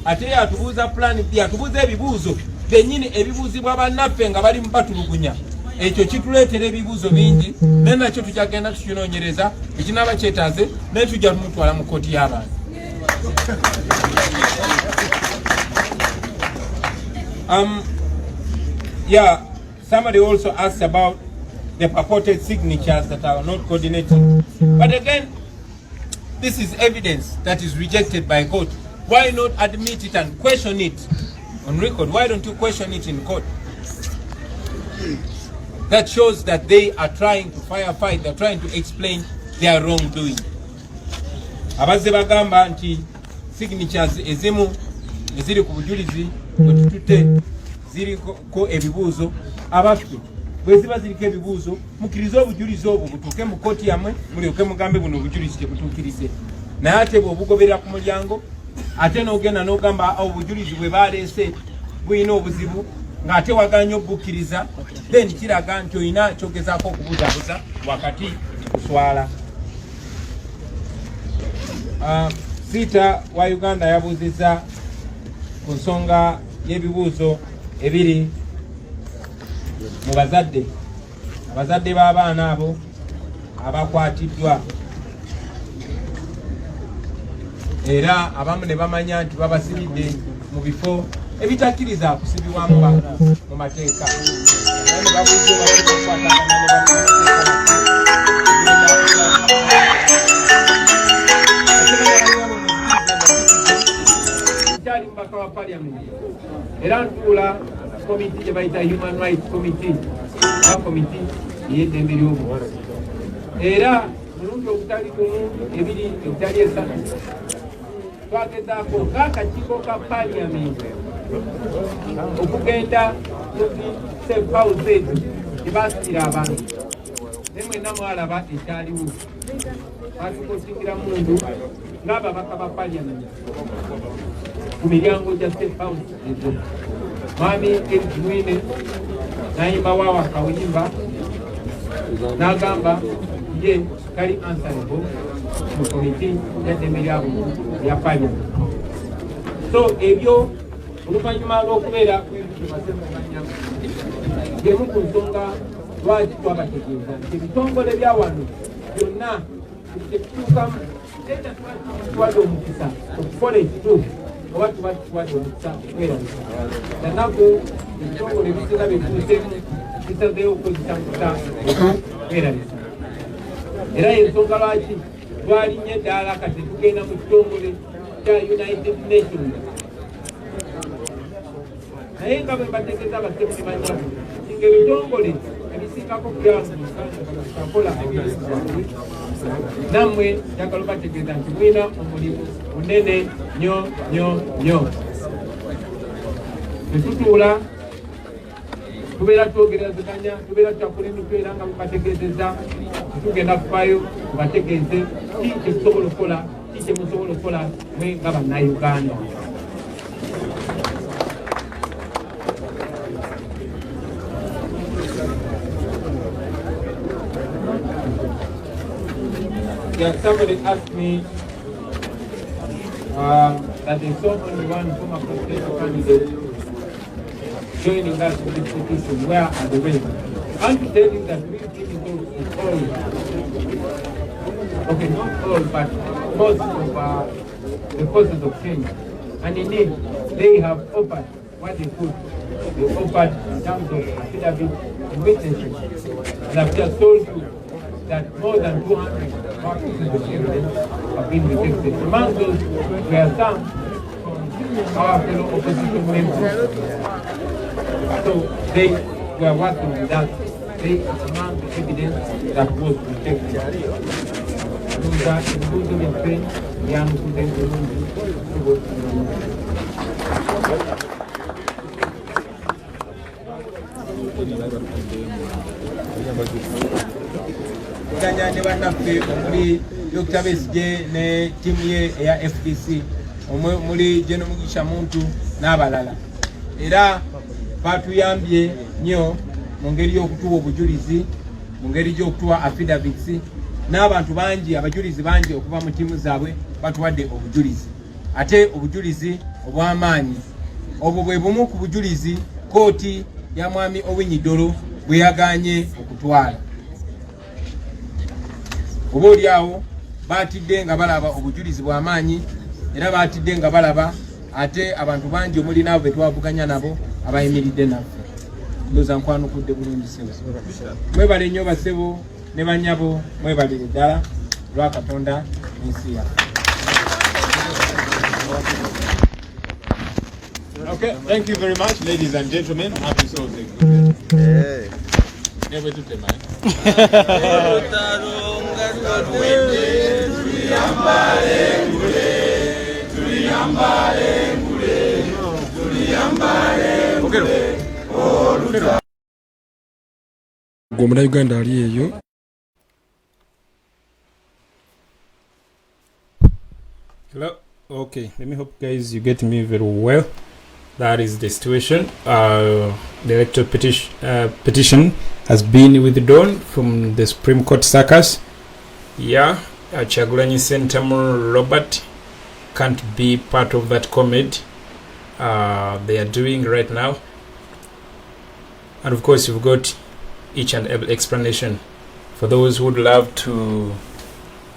ate yatubuuza plan B atubuuza ebibuuzo bennyini ebibuuzibwa bannaffe nga bali mu batulugunya ekyo kituleetera ebibuuzo bingi naye nakyo tujagenda tukinoonyereza ekinaaba kyetaaze naye tujja tumutwala mu kooti y'abantu. Yeah, somebody also asked about the purported signatures that are not coordinated. But again, this is evidence that is rejected by court. Why not admit it and question it on record? Why don't you question it in court? That shows that they are trying to firefight, they're trying to explain their wrongdoing. Abazze bagamba nti signatures ezimu eziri ku bujulizi bwetutute ziriko ebibuuzo abaffe bwe ziba ziriko ebibuuzo mukkirize obujulizi obwo butuuke mu kooti yammwe mulyoke mugambe buno obujulizi tebutuukirize naye ate bw'obugoberera ku mulyango ate n'ogenda n'ogamba obujulizi bwe baleese buyina obuzibu ng'ate waganya obukkiriza then kiraga nti olina kyogezaako okubuzaabuza wakati kuswala. Sita wa Uganda yabuuzizza ku nsonga y'ebibuuzo ebiri mu bazadde abazadde b'abaana abo abakwatiddwa era abamu ne bamanya nti babasibidde mu bifo ebitakkiriza kusibibwamu mu mateeka ne babuuzibwa bakwatagana ne kyali mbaka wa parliament era ntuula komiti gye bayita human rights committee oba komiti ey'eddembe ly'omuntu era mulundi ogutali gumu ebiri ebitali esatu twagezaako ng'akakiiko ka parliament okugenda muzi safe houses gye baasitira abantu ne mwenna mwalaba ekyaliwo batukosingira mundu ng'ababaka ba parliament ku miryango gya safe house ezo mwami Mwine nayimba wawa kawuyimba n'agamba ye kali answerable mu komiti y'eddembe ly'abuntu lya parliament. So ebyo oluvannyuma lw'okubeera kwebitumasemuganya gemu ku nsonga lwaki twabategeeza nti ebitongole bya wano byonna tekituukamu era tuwadde omukisa okukola ekituufu oba tuba tuwadde omukisa okwerabisa nanaku ebitongole bisinga byetuuseemu bisazeewo okukozesa mukisa okwerabisa era ensonga lwaki twalinnya eddaala kati tugenda mu kitongole kya United Nations naye nga bwe mbategeeza basemu ne banyamu nga ebitongole ebisingako byakola nammwe njagala bategeeza nti mulina omulimu munene nnyo nnyo nnyo. Tetutuula tubeera twogerezeganya tubeera tutakola emitwe era nga mubategeezezza tetugenda kufaayo tubategeeze ki kyetusobola okukola ki kyemusobola okukola mwe nga bannayuganda. Yeah, somebody asked me that they saw only one former presidential candidate joining us in this petition. Where are the women? I want to tell you that we think it's all, okay, not all, but most of the forces of change. And indeed, they have offered what they could. They offered in terms of affidavit and witnesses. And I've just told you that more than 200 parties in the evidence have been rejected. Among those were some from our fellow opposition members. So they were working with us. They are among the evidence that was rejected. Those are including in Spain, young students who was kuganya ne bannaffe omuli Dr. Besigye ne tiimu ye eya FDC omuli Jeno Mugisha Muntu n'abalala era batuyambye nnyo mu ngeri y'okutuwa obujulizi mu ngeri gy'okutuwa affidavits n'abantu bangi abajulizi bangi okuva mu ttiimu zaabwe batuwadde obujulizi ate obujulizi obw'amaanyi obwo bwe bumu ku bujulizi kooti ya mwami Owiny Dollo bwe yaganye okutwala. Oba oli awo baatidde nga balaba obujulizi bw'amaanyi era baatidde nga balaba ate abantu bangi omuli n'abo be twavuganya nabo abayimiridde naffe. Ndowooza nkwanukudde bulungi ssebo. Mwebale nnyo bassebo ne bannyabo, mwebalire ddala lwa Katonda n'ensi yaffe. Okay, thank you very much, ladies and gentlemen. Happy Soul's Day. Never to the man. Uganda ali eyo. Hello. Okay, let me hope guys you get me very well. That is the situation. The electoral petition has been withdrawn from the Supreme Court circus. Yeah, Kyagulanyi Ssentamu Robert can't be part of that committee they are doing right now. And of course, you've got each and every explanation for those who would love to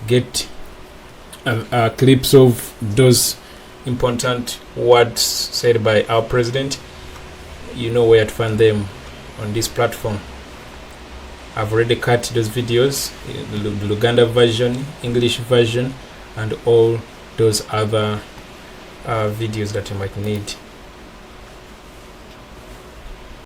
get clips of those important words said by our president. You know where to find them on this platform. I've already cut those videos, the Luganda version, English version, and all those other videos that you might need.